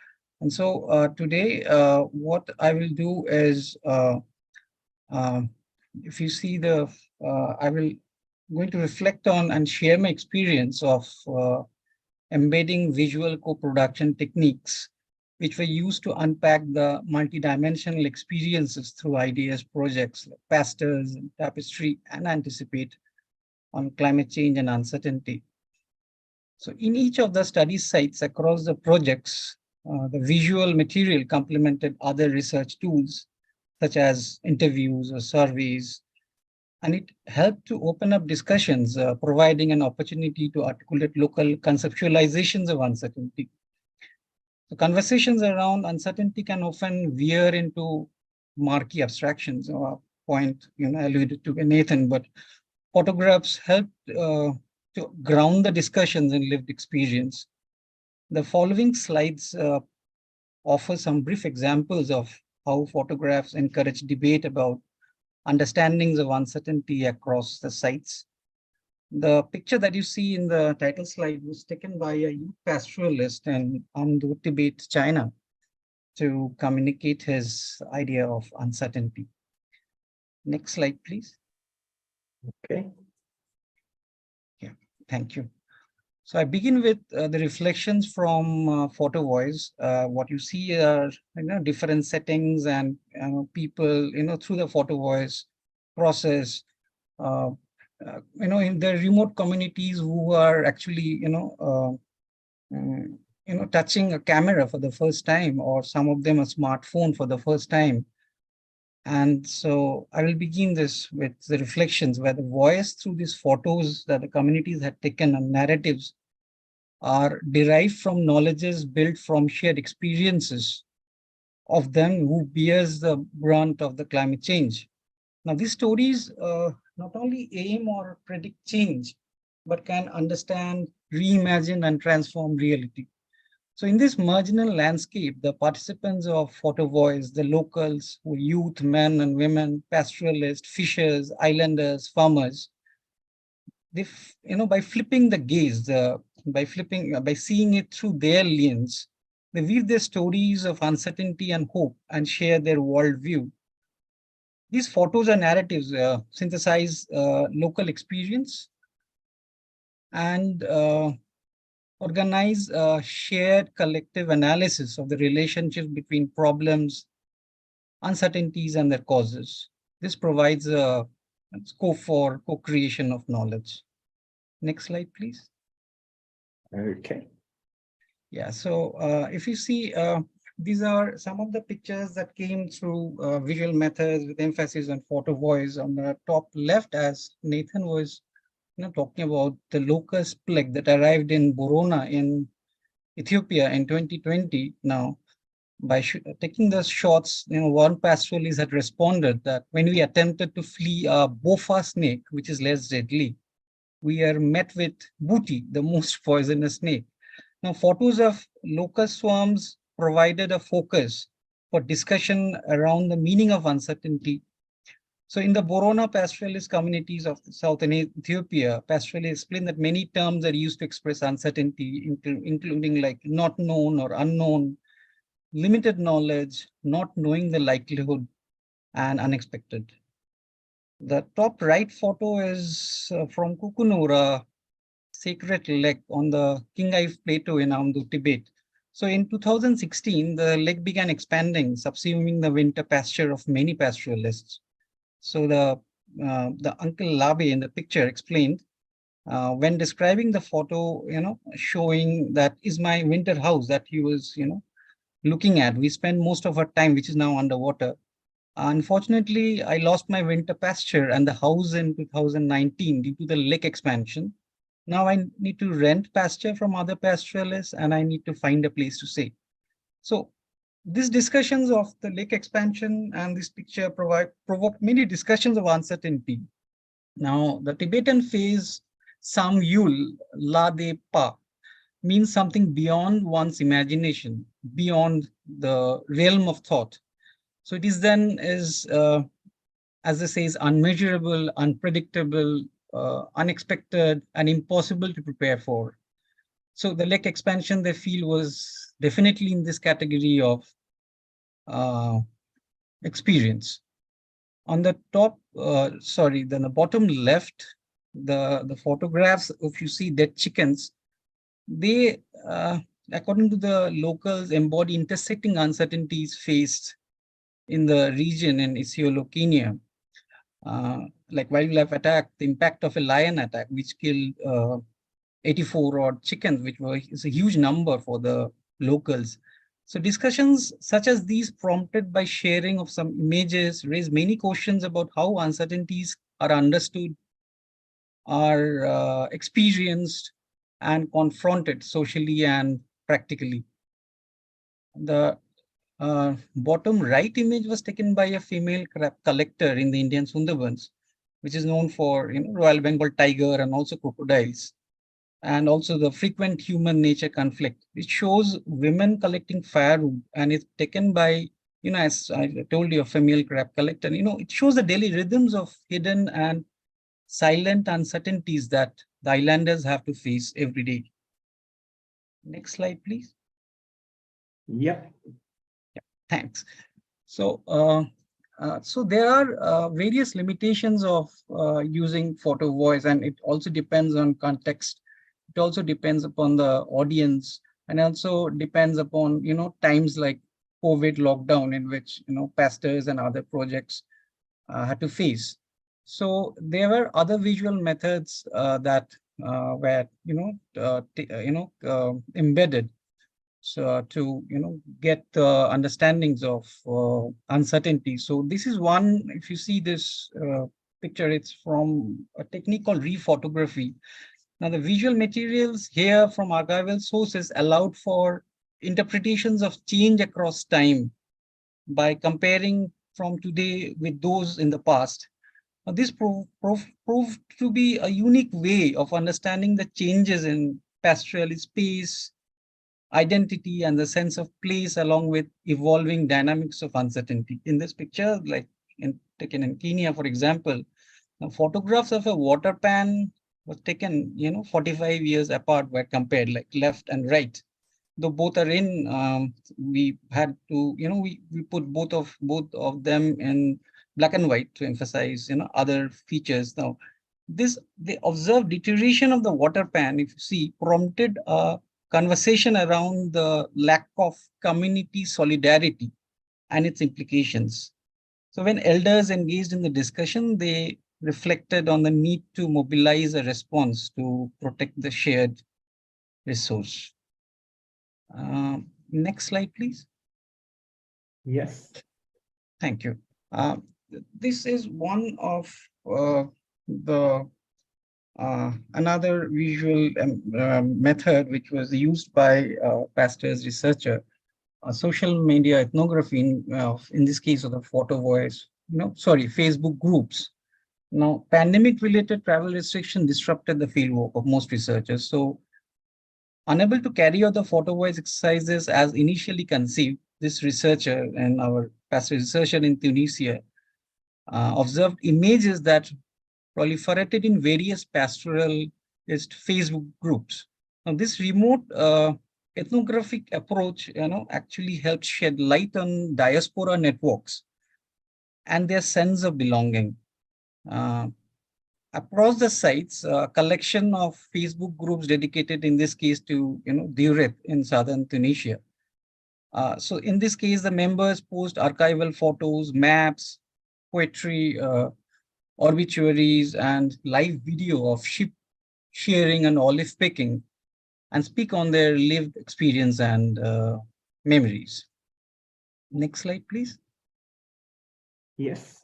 And so today, what I will do is, if you see I will going to reflect on and share my experience of embedding visual co-production techniques, which were used to unpack the multidimensional experiences through ideas, projects like pastors, and tapestry, and anticipate on climate change and uncertainty. So in each of the study sites across the projects, the visual material complemented other research tools, such as interviews or surveys, and it helped to open up discussions, providing an opportunity to articulate local conceptualizations of uncertainty. The conversations around uncertainty can often veer into murky abstractions, or a point alluded to by Nathan, but photographs help to ground the discussions in lived experience. The following slides offer some brief examples of how photographs encourage debate about understandings of uncertainty across the sites. The picture that you see in the title slide was taken by a youth pastoralist in Amdo, Tibet, China, to communicate his idea of uncertainty. Next slide, please. Okay. Yeah, thank you. So I begin with the reflections from photo voice. What you see are different settings and people through the photo voice process. In the remote communities who are actually touching a camera for the first time, or some of them a smartphone for the first time. And so I will begin this with the reflections where the voice through these photos that the communities had taken and narratives are derived from knowledges built from shared experiences of them who bears the brunt of the climate change. Now, these stories not only aim or predict change, but can understand, reimagine, and transform reality. So in this marginal landscape, the participants of Photo Voice, the locals, youth, men and women, pastoralists, fishers, islanders, farmers, they, by flipping the gaze, by seeing it through their lens, they weave their stories of uncertainty and hope and share their worldview. These photos and narratives synthesize local experience and organize a shared collective analysis of the relationship between problems, uncertainties, and their causes. This provides a scope for co-creation of knowledge. Next slide, please. Okay. Yeah, so if you see, these are some of the pictures that came through visual methods with emphasis on photo voice. On the top left, as Nathan was talking about the locust plague that arrived in Borona in Ethiopia in 2020. Now, by taking the shots, one pastoralist had responded that when we attempted to flee a bofa snake, which is less deadly, we are met with booty, the most poisonous snake. Now, photos of locust swarms provided a focus for discussion around the meaning of uncertainty. So in the Borona pastoralist communities of southern Ethiopia, pastoralists explain that many terms are used to express uncertainty, including like not known or unknown, limited knowledge, not knowing the likelihood, and unexpected. The top right photo is from Kukunura, sacred lake on the Kingaif Plateau in Amdo, Tibet. So in 2016, the lake began expanding, subsuming the winter pasture of many pastoralists. So the Uncle Labe in the picture explained when describing the photo, showing that is my winter house that he was, looking at. We spent most of our time, which is now underwater. Unfortunately, I lost my winter pasture and the house in 2019 due to the lake expansion. Now I need to rent pasture from other pastoralists and I need to find a place to stay. So these discussions of the lake expansion and this picture provoke many discussions of uncertainty. Now, the Tibetan phrase Sam Waugh La De Pa means something beyond one's imagination, beyond the realm of thought. So it is then as they say, is unmeasurable, unpredictable, unexpected, and impossible to prepare for. So the lake expansion they feel was definitely in this category of experience. On the top, then the bottom left, the photographs, if you see dead chickens, they, according to the locals, embody intersecting uncertainties faced in the region in Isiolo, Kenya. Like wildlife attack, the impact of a lion attack, which killed 84 odd chickens, which is a huge number for the locals. So discussions such as these, prompted by sharing of some images, raise many questions about how uncertainties are understood, are experienced, and confronted socially and practically. The bottom right image was taken by a female crab collector in the Indian Sundarbans, which is known for Royal Bengal tiger and also crocodiles, and also the frequent human-nature conflict. It shows women collecting firewood, and it's taken by, as I told you, a female crab collector. It shows the daily rhythms of hidden and silent uncertainties that the islanders have to face every day. Next slide, please. Yep. Yeah, thanks. So, so there are various limitations of using photo voice, and it also depends on context. it also depends upon the audience, and also depends upon, times like COVID lockdown, in which, pastors and other projects had to face. So there were other visual methods that were, embedded, so to get understandings of uncertainty. So this is one. If you see this picture, it's from a technique called rephotography. Now the visual materials here from archival sources allowed for interpretations of change across time by comparing from today with those in the past. Now, this proved to be a unique way of understanding the changes in pastoral space, identity, and the sense of place, along with evolving dynamics of uncertainty. In this picture, like taken in Kenya, for example, now photographs of a water pan was taken, 45 years apart were compared, like left and right. Though both are in, we had to, we put both of them in black and white to emphasize, other features. Now, the observed deterioration of the water pan, if you see, prompted a conversation around the lack of community solidarity and its implications. So when elders engaged in the discussion, they reflected on the need to mobilize a response to protect the shared resource. Next slide, please. Yes. Thank you. This is one of the another visual method which was used by Pastor's researcher, social media ethnography, in this case of the photovoice, Facebook groups. Now, pandemic-related travel restriction disrupted the fieldwork of most researchers. So, unable to carry out the photovoice exercises as initially conceived, this researcher and our pastor researcher in Tunisia observed images that proliferated in various pastoralist Facebook groups. Now, this remote ethnographic approach, actually helped shed light on diaspora networks and their sense of belonging. Across the sites, a collection of Facebook groups dedicated, in this case, to Duret in southern Tunisia. So in this case, the members post archival photos, maps, poetry, obituaries, and live video of sheep shearing and olive picking, and speak on their lived experience and memories. Next slide, please. Yes.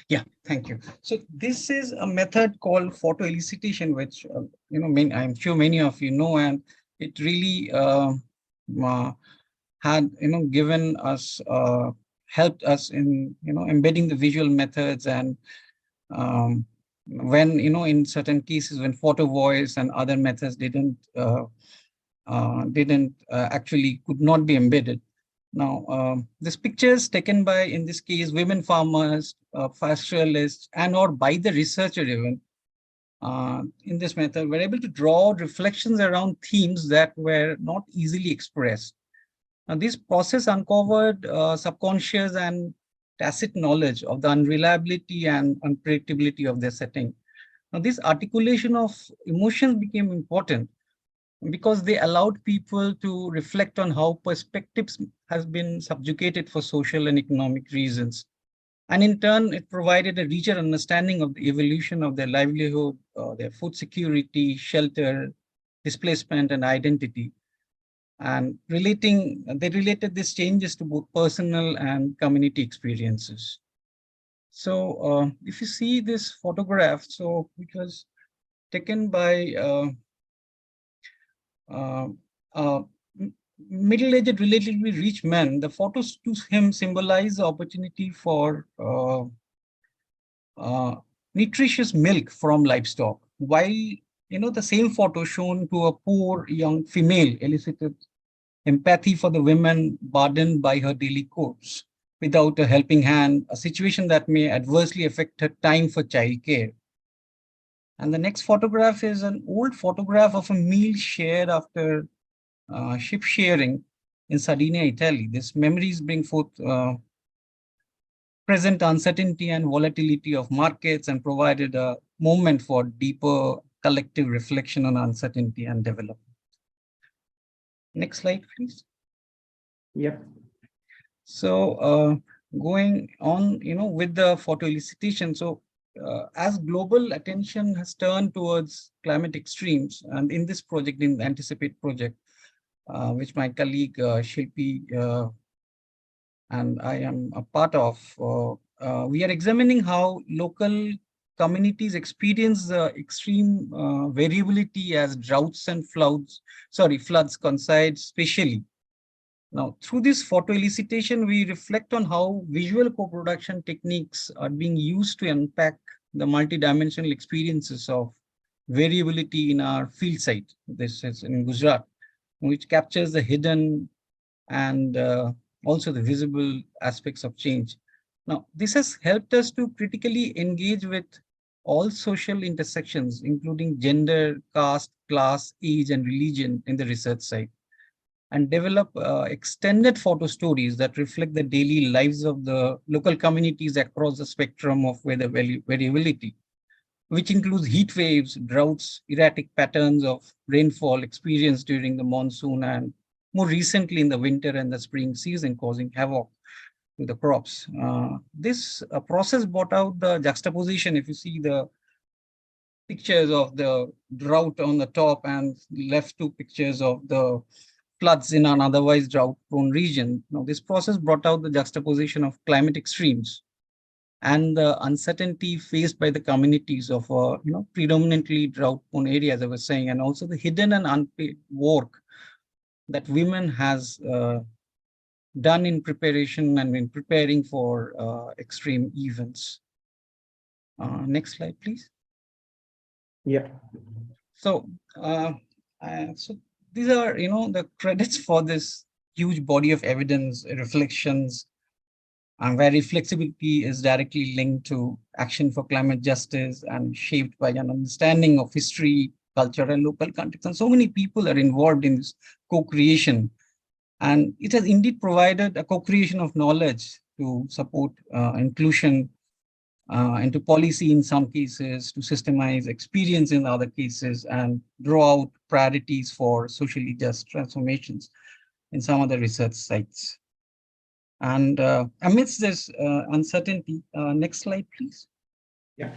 Yeah, thank you. So this is a method called photo elicitation, which I'm sure many of you know, and it really had given us helped us in embedding the visual methods, and when in certain cases when photo voice and other methods didn't actually could not be embedded. Now, this pictures taken by, in this case, women farmers, pastoralists, and or by the researcher even, in this method, were able to draw reflections around themes that were not easily expressed. Now, this process uncovered subconscious and tacit knowledge of the unreliability and unpredictability of their setting. Now, this articulation of emotions became important because they allowed people to reflect on how perspectives has been subjugated for social and economic reasons. And in turn, it provided a richer understanding of the evolution of their livelihood, their food security, shelter, displacement, and identity. And they related these changes to both personal and community experiences. So if you see this photograph, so it was taken by middle-aged, relatively rich man. The photos to him symbolize the opportunity for nutritious milk from livestock, while the same photo shown to a poor young female elicited empathy for the women burdened by her daily chores without a helping hand, a situation that may adversely affect her time for childcare. And the next photograph is an old photograph of a meal shared after sheep shearing in Sardinia, Italy. These memories bring forth present uncertainty and volatility of markets and provided a moment for deeper collective reflection on uncertainty and development. Next slide, please. Yep. So going on, with the photo elicitation. So as global attention has turned towards climate extremes, and in this project, in the Anticipate project, which my colleague Shilpi and I am a part of, we are examining how local communities experience the extreme variability as droughts and floods coincide spatially. Now, through this photo elicitation, we reflect on how visual co-production techniques are being used to unpack the multidimensional experiences of variability in our field site. This is in Gujarat, which captures the hidden and also the visible aspects of change. Now, this has helped us to critically engage with all social intersections, including gender, caste, class, age, and religion in the research site, and develop extended photo stories that reflect the daily lives of the local communities across the spectrum of weather variability, which includes heat waves, droughts, erratic patterns of rainfall experienced during the monsoon, and more recently in the winter and the spring season, causing havoc to the crops. This process brought out the juxtaposition. If you see the pictures of the drought on the top and left two pictures of the floods in an otherwise drought-prone region. Now, this process brought out the juxtaposition of climate extremes and the uncertainty faced by the communities of predominantly drought-prone areas, I was saying, and also the hidden and unpaid work that women has done in preparation and in preparing for extreme events. Next slide, please. Yeah. So, these are, the credits for this huge body of evidence, reflections, and where reflexivity is directly linked to action for climate justice and shaped by an understanding of history, culture, and local context. And so many people are involved in this co-creation. And it has indeed provided a co-creation of knowledge to support inclusion into policy in some cases, to systemize experience in other cases, and draw out priorities for socially just transformations in some of the research sites. And amidst this uncertainty, next slide, please. Yeah.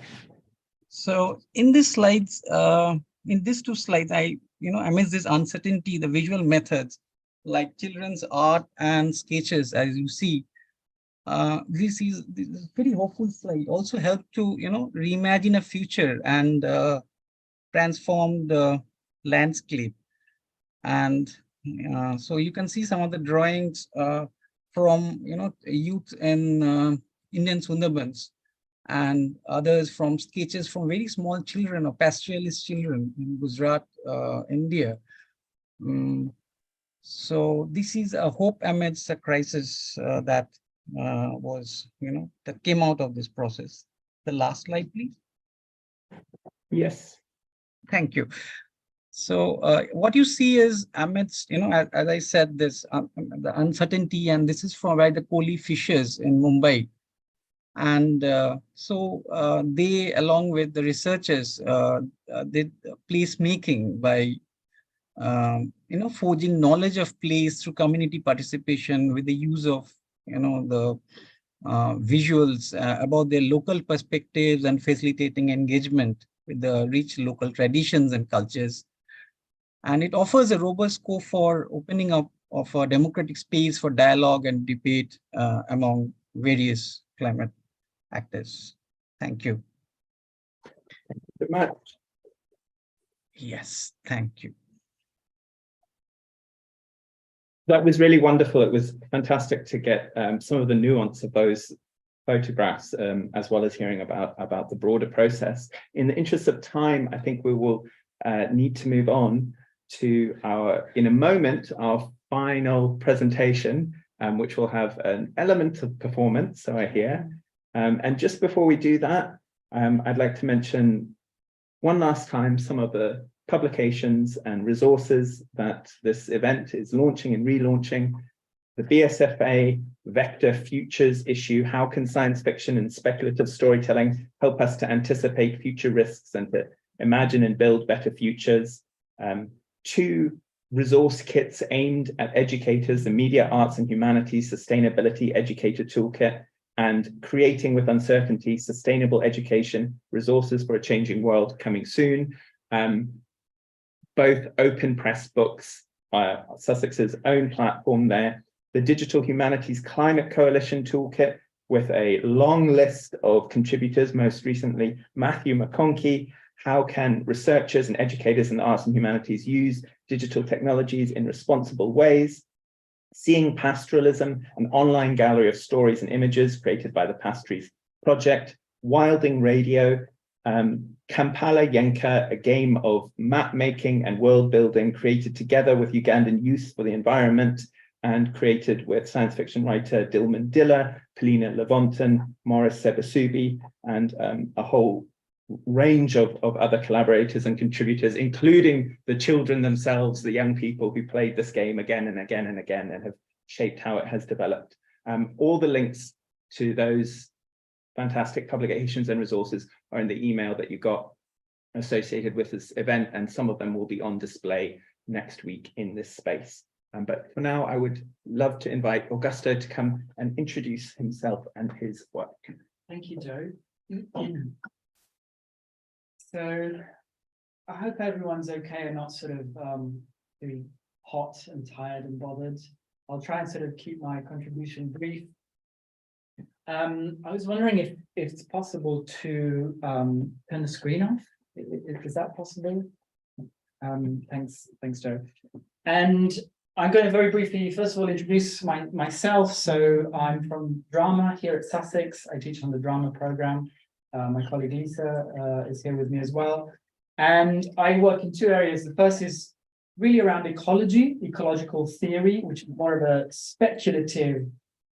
So in these slides, in these two slides, amidst this uncertainty, the visual methods like children's art and sketches, as you see, this is very hopeful slide, also help to, reimagine a future and transform the landscape. And so you can see some of the drawings from, youth in Indian Sundarbans, and others from sketches from very small children or pastoralist children in Gujarat, India. So this is a hope amidst a crisis that was, that came out of this process. The last slide, please. Yes. Thank you. So what you see is amidst, as I said, this the uncertainty, and this is from by the Kohli fishers in Mumbai. And so they, along with the researchers, did placemaking by, forging knowledge of place through community participation with the use of, the visuals about their local perspectives and facilitating engagement with the rich local traditions and cultures. And it offers a robust scope for opening up of a democratic space for dialogue and debate among various climate actors. Thank you. Thank you very much. Yes, thank you. That was really wonderful. It was fantastic to get some of the nuance of those photographs, as well as hearing about the broader process. In the interest of time, I think we will need to move on to in a moment, our final presentation, which will have an element of performance, so I hear. And just before we do that, I'd like to mention one last time some of the publications and resources that this event is launching and relaunching. The BSFA Vector Futures issue, How Can Science Fiction and Speculative Storytelling Help Us to Anticipate Future Risks and to imagine and build better futures. 2 resource kits aimed at educators, the Media, Arts and Humanities Sustainability Educator Toolkit, and Creating with Uncertainty, Sustainable Education, Resources for a Changing World, coming soon. Both open press books, Sussex's own platform there. The Digital Humanities Climate Coalition Toolkit, with a long list of contributors, most recently Matthew McConkie. How can researchers and educators in the arts and humanities use digital technologies in responsible ways? Seeing Pastoralism, an online gallery of stories and images created by the Pastries Project. Wilding Radio, Kampala Yenka, a game of map making and world building created together with Ugandan youth for the environment, and created with science fiction writer Dilman Dilla, Polina Levonton, Morris Sebasubi, and a whole range of other collaborators and contributors, including the children themselves, the young people who played this game again and again and again and have shaped how it has developed. All the links to those fantastic publications and resources are in the email that you got associated with this event, and some of them will be on display next week in this space. But for now, I would love to invite Augusto to come and introduce himself and his work. Thank you, Joe. So I hope everyone's okay and not sort of really hot and tired and bothered. I'll try and sort of keep my contribution brief. I was wondering if it's possible to turn the screen off. Is that possible? Thanks, Joe. And I'm going to very briefly, first of all, introduce myself. So I'm from drama here at Sussex. I teach on the drama program. My colleague Lisa is here with me as well. And I work in 2 areas. The first is really around ecology, ecological theory, which is more of a speculative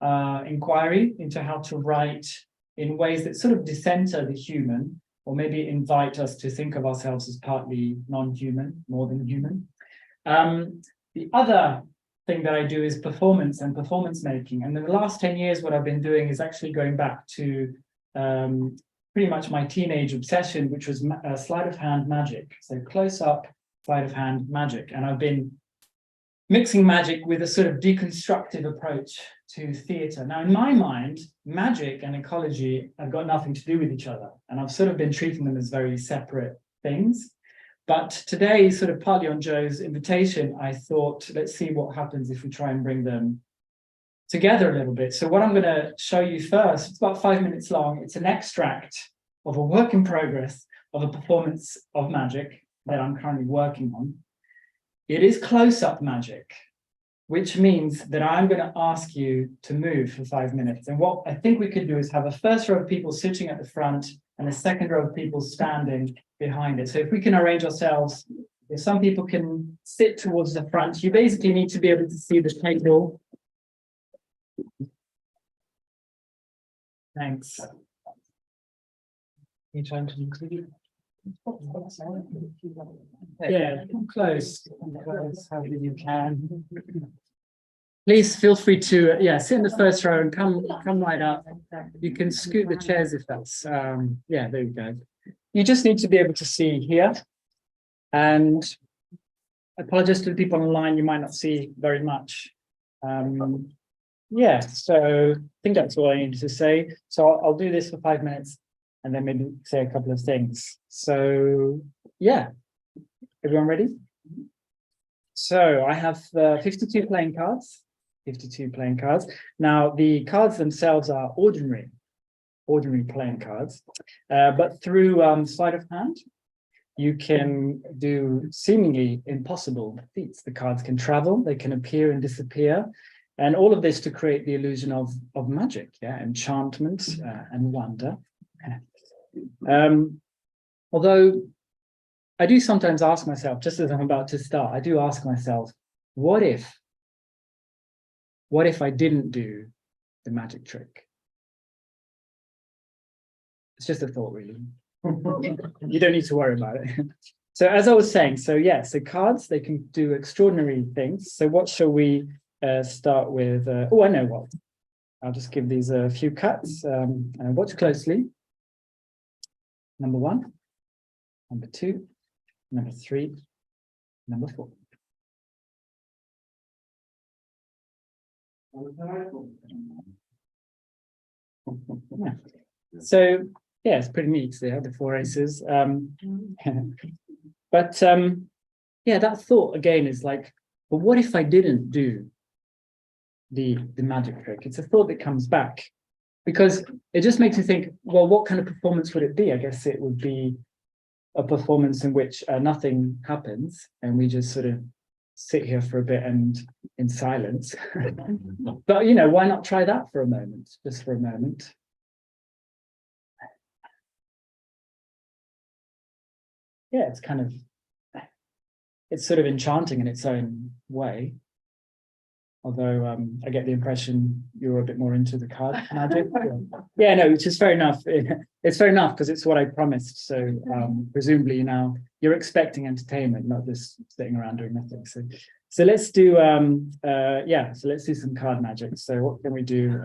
inquiry into how to write in ways that sort of decenter the human, or maybe invite us to think of ourselves as partly non-human, more than human. The other thing that I do is performance and performance making. And in the last 10 years, what I've been doing is actually going back to pretty much my teenage obsession, which was sleight of hand magic. So close up sleight of hand magic. And I've been mixing magic with a sort of deconstructive approach to theatre. Now, in my mind, magic and ecology have got nothing to do with each other. And I've sort of been treating them as very separate things. But today, sort of partly on Joe's invitation, I thought, let's see what happens if we try and bring them together a little bit. So what I'm going to show you first, it's about 5 minutes long. It's an extract of a work in progress of a performance of magic that I'm currently working on. It is close-up magic, which means that I'm going to ask you to move for 5 minutes. And what I think we could do is have a first row of people sitting at the front and a second row of people standing behind it. So if we can arrange ourselves, if some people can sit towards the front, you basically need to be able to see the table. Thanks. You trying to include? Yeah, close however you can. Please feel free to sit in the first row and come right up. You can scoot the chairs if that's there we go. You just need to be able to see here. And I apologize to the people online, you might not see very much. So I think that's all I needed to say. So I'll do this for 5 minutes and then maybe say a couple of things. So everyone ready? So I have 52 playing cards. 52 playing cards. Now the cards themselves are ordinary playing cards, but through sleight of hand, you can do seemingly impossible feats. The cards can travel, they can appear and disappear, and all of this to create the illusion of magic, enchantment and wonder. Although I do sometimes ask myself, just as I'm about to start, I do ask myself, what if I didn't do the magic trick? It's just a thought, really. You don't need to worry about it. So as I was saying, so cards, they can do extraordinary things. So what shall we start with? I know what. I'll just give these a few cuts and watch closely. Number 1. number 2, number 3, number 4. Yeah. So yeah, it's pretty neat. They have the 4 aces. But yeah, that thought again is like, but what if I didn't do the magic trick? It's a thought that comes back because it just makes me think, well, what kind of performance would it be? I guess it would be a performance in which nothing happens and we just sort of sit here for a bit and in silence. But you know, why not try that for a moment, just for a moment? Yeah, it's kind of, it's sort of enchanting in its own way. Although I get the impression you're a bit more into the card magic. Yeah, no, which is fair enough. It's fair enough because it's what I promised. So presumably now you're expecting entertainment, not just sitting around doing nothing. So let's do yeah, so let's do some card magic. So what can we do?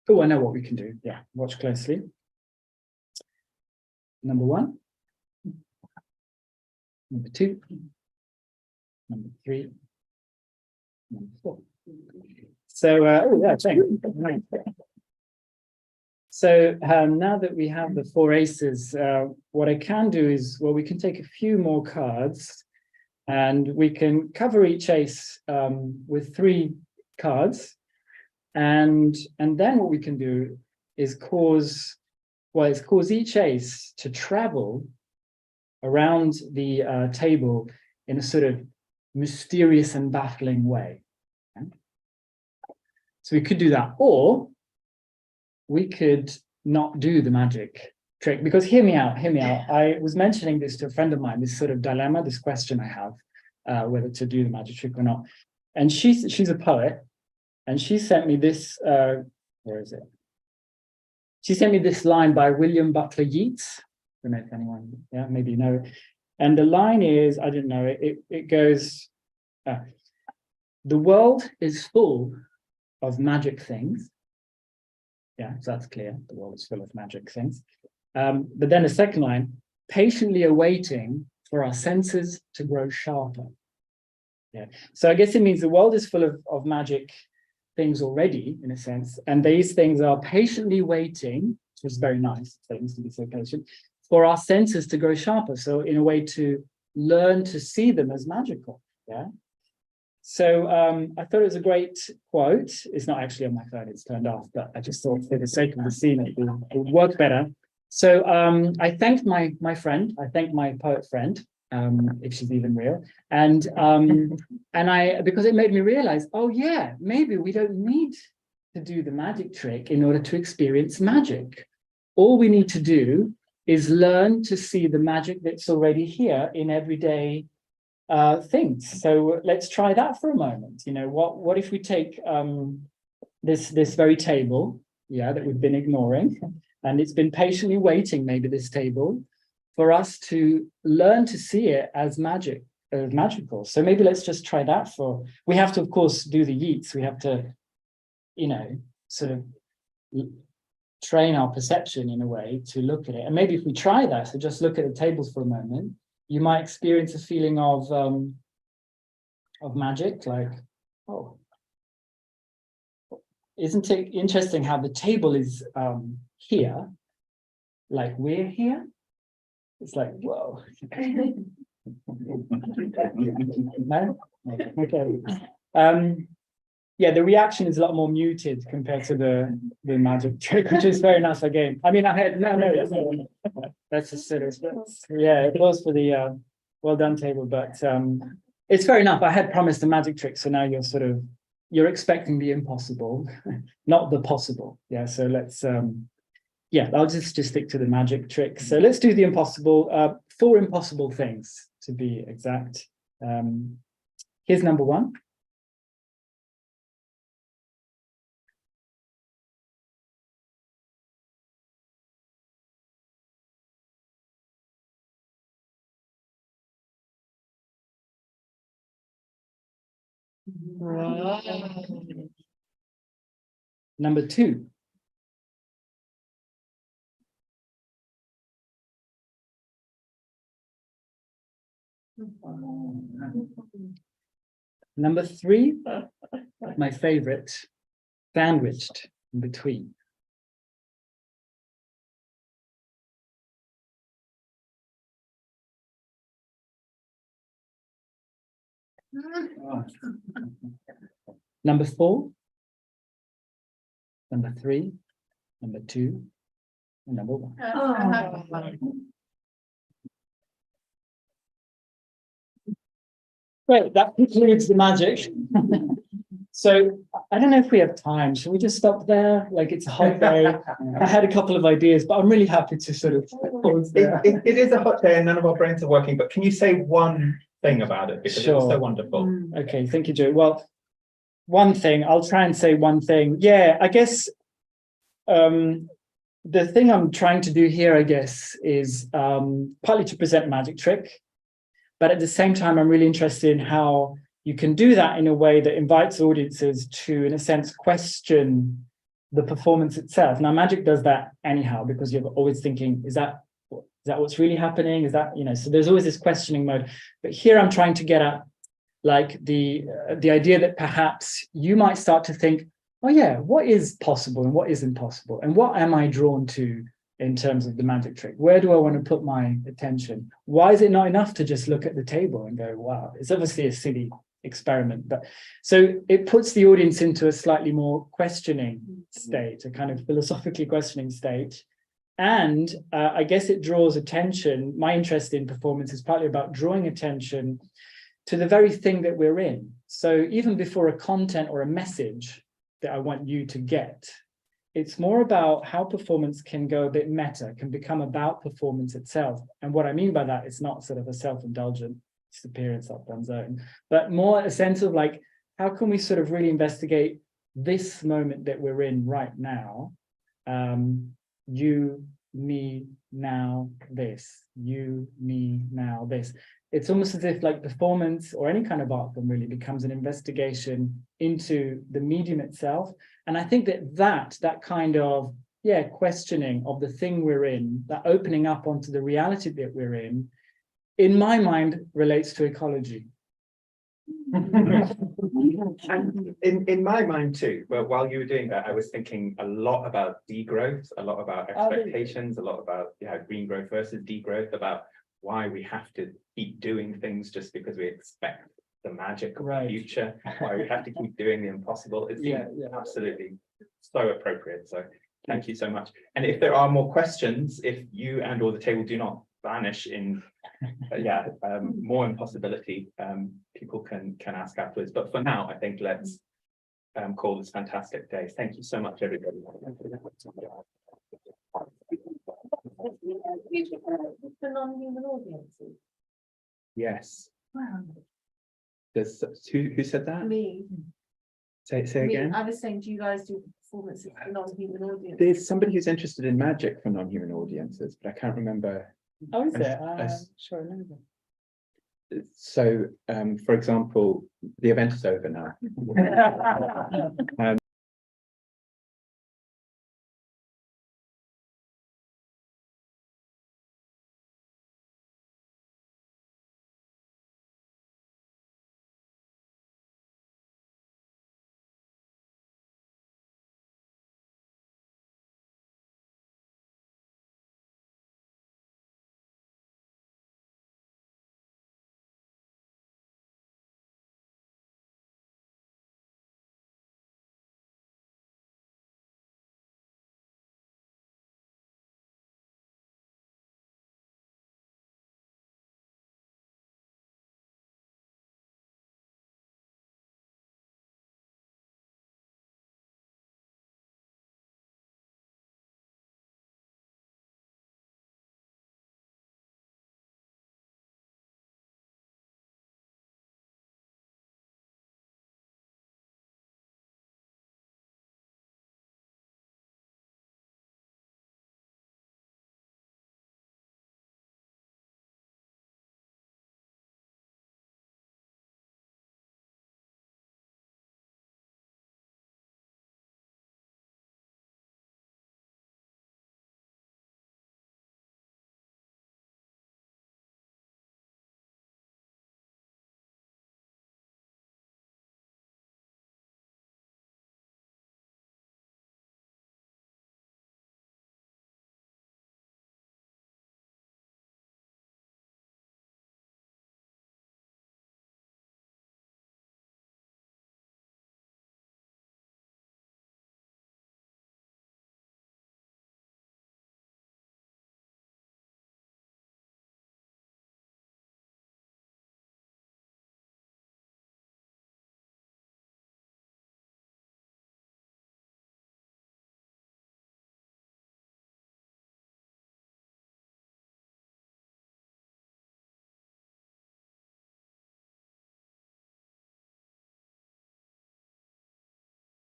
Oh, I know what we can do. Yeah, watch closely. Number 1. Number 2. Number 3. Number 4. So, oh yeah, thanks. So now that we have the 4 aces, what I can do is, well, we can take a few more cards and we can cover each ace with 3 cards. And then what we can do is cause each ace to travel around the table in a sort of mysterious and baffling way. Okay? So we could do that, or we could not do the magic trick, because hear me out. I was mentioning this to a friend of mine, this sort of dilemma, this question I have, whether to do the magic trick or not. And she's a poet, and she sent me this, where is it? She sent me this line by William Butler Yeats. I don't know if anyone, yeah, maybe you know it. And the line is, I don't know, it goes, the world is full of magic things. Yeah, so that's clear. The world is full of magic things. But then the second line, patiently awaiting for our senses to grow sharper. Yeah, so I guess it means the world is full of magic things already, in a sense, and these things are patiently waiting, which is very nice, things to be so patient, for our senses to grow sharper. So in a way to learn to see them as magical. Yeah. So I thought it was a great quote. It's not actually on my phone, it's turned off, but I just thought for the sake of the scene, it would work better. So I thanked my friend, I thanked my poet friend, if she's even real. And because it made me realize, oh yeah, maybe we don't need to do the magic trick in order to experience magic. All we need to do is learn to see the magic that's already here in everyday things. So let's try that for a moment. You know, what if we take this very table, yeah, that we've been ignoring, and it's been patiently waiting, maybe this table, for us to learn to see it as magical. So maybe let's just try that for. We have to, of course, do the Yeats. We have to, you know, sort of train our perception in a way to look at it. And maybe if we try that, so just look at the tables for a moment, you might experience a feeling of magic, like, oh, isn't it interesting how the table is here, like we're here? It's like, whoa. No? Okay. Yeah, the reaction is a lot more muted compared to the magic trick, which is very nice again. I mean, I had no, that's a sort of, yeah, it was for the well done table, but it's fair enough. I had promised a magic trick, so now you're expecting the impossible, not the possible. Yeah, so let's yeah, I'll just stick to the magic trick. So let's do the impossible, 4 impossible things to be exact. Here's number 1. Number 2. Number 3, my favorite, sandwiched in between. Number 4, number 3, number 2, and number 1. Great, that concludes the magic. So I don't know if we have time. Should we just stop there? Like, it's a hot day. I had a couple of ideas, but I'm really happy to sort of pause there. It is a hot day and none of our brains are working, but can you say one thing about it? Because Sure. it's so wonderful. Okay, thank you, Joe. Well, one thing, I'll try and say one thing. Yeah, I guess the thing I'm trying to do here, I guess, is partly to present a magic trick, but at the same time, I'm really interested in how you can do that in a way that invites audiences to, in a sense, question the performance itself. Now, magic does that anyhow, because you're always thinking, is that what's really happening? Is that, so there's always this questioning mode. But here I'm trying to get at like the idea that perhaps you might start to think, oh yeah, what is possible and what isn't possible? And what am I drawn to in terms of the magic trick? Where do I want to put my attention? Why is it not enough to just look at the table and go, wow, it's obviously a silly experiment. But so it puts the audience into a slightly more questioning state, a kind of philosophically questioning state. And I guess it draws attention. My interest in performance is partly about drawing attention to the very thing that we're in. So even before a content or a message that I want you to get, it's more about how performance can go a bit meta, can become about performance itself. And what I mean by that, it's not sort of a self-indulgent superior self-done zone, but more a sense of like, how can we sort of really investigate this moment that we're in right now? You, me, now, this. You, me, now, this. It's almost as if like performance or any kind of art form really becomes an investigation into the medium itself. And I think that kind of, questioning of the thing we're in, that opening up onto the reality that we're in my mind, relates to ecology. In my mind too, but while you were doing that, I was thinking a lot about degrowth, a lot about expectations, a lot about green growth versus degrowth, about why we have to keep doing things just because we expect the magic of the future, why we have to keep doing the impossible. It's absolutely so appropriate. So thank you so much. And if there are more questions, if you and or the table do not vanish in more impossibility, people can ask afterwards. But for now, I think let's call this fantastic day. Thank you so much, everybody. For non-human audiences. Yes. Wow. Who said that? Me. Say again. I was saying, do you guys do performances for non-human audiences? There's somebody who's interested in magic for non-human audiences, but I can't remember. Oh, is there? Sure, no. So, for example, the event is over now.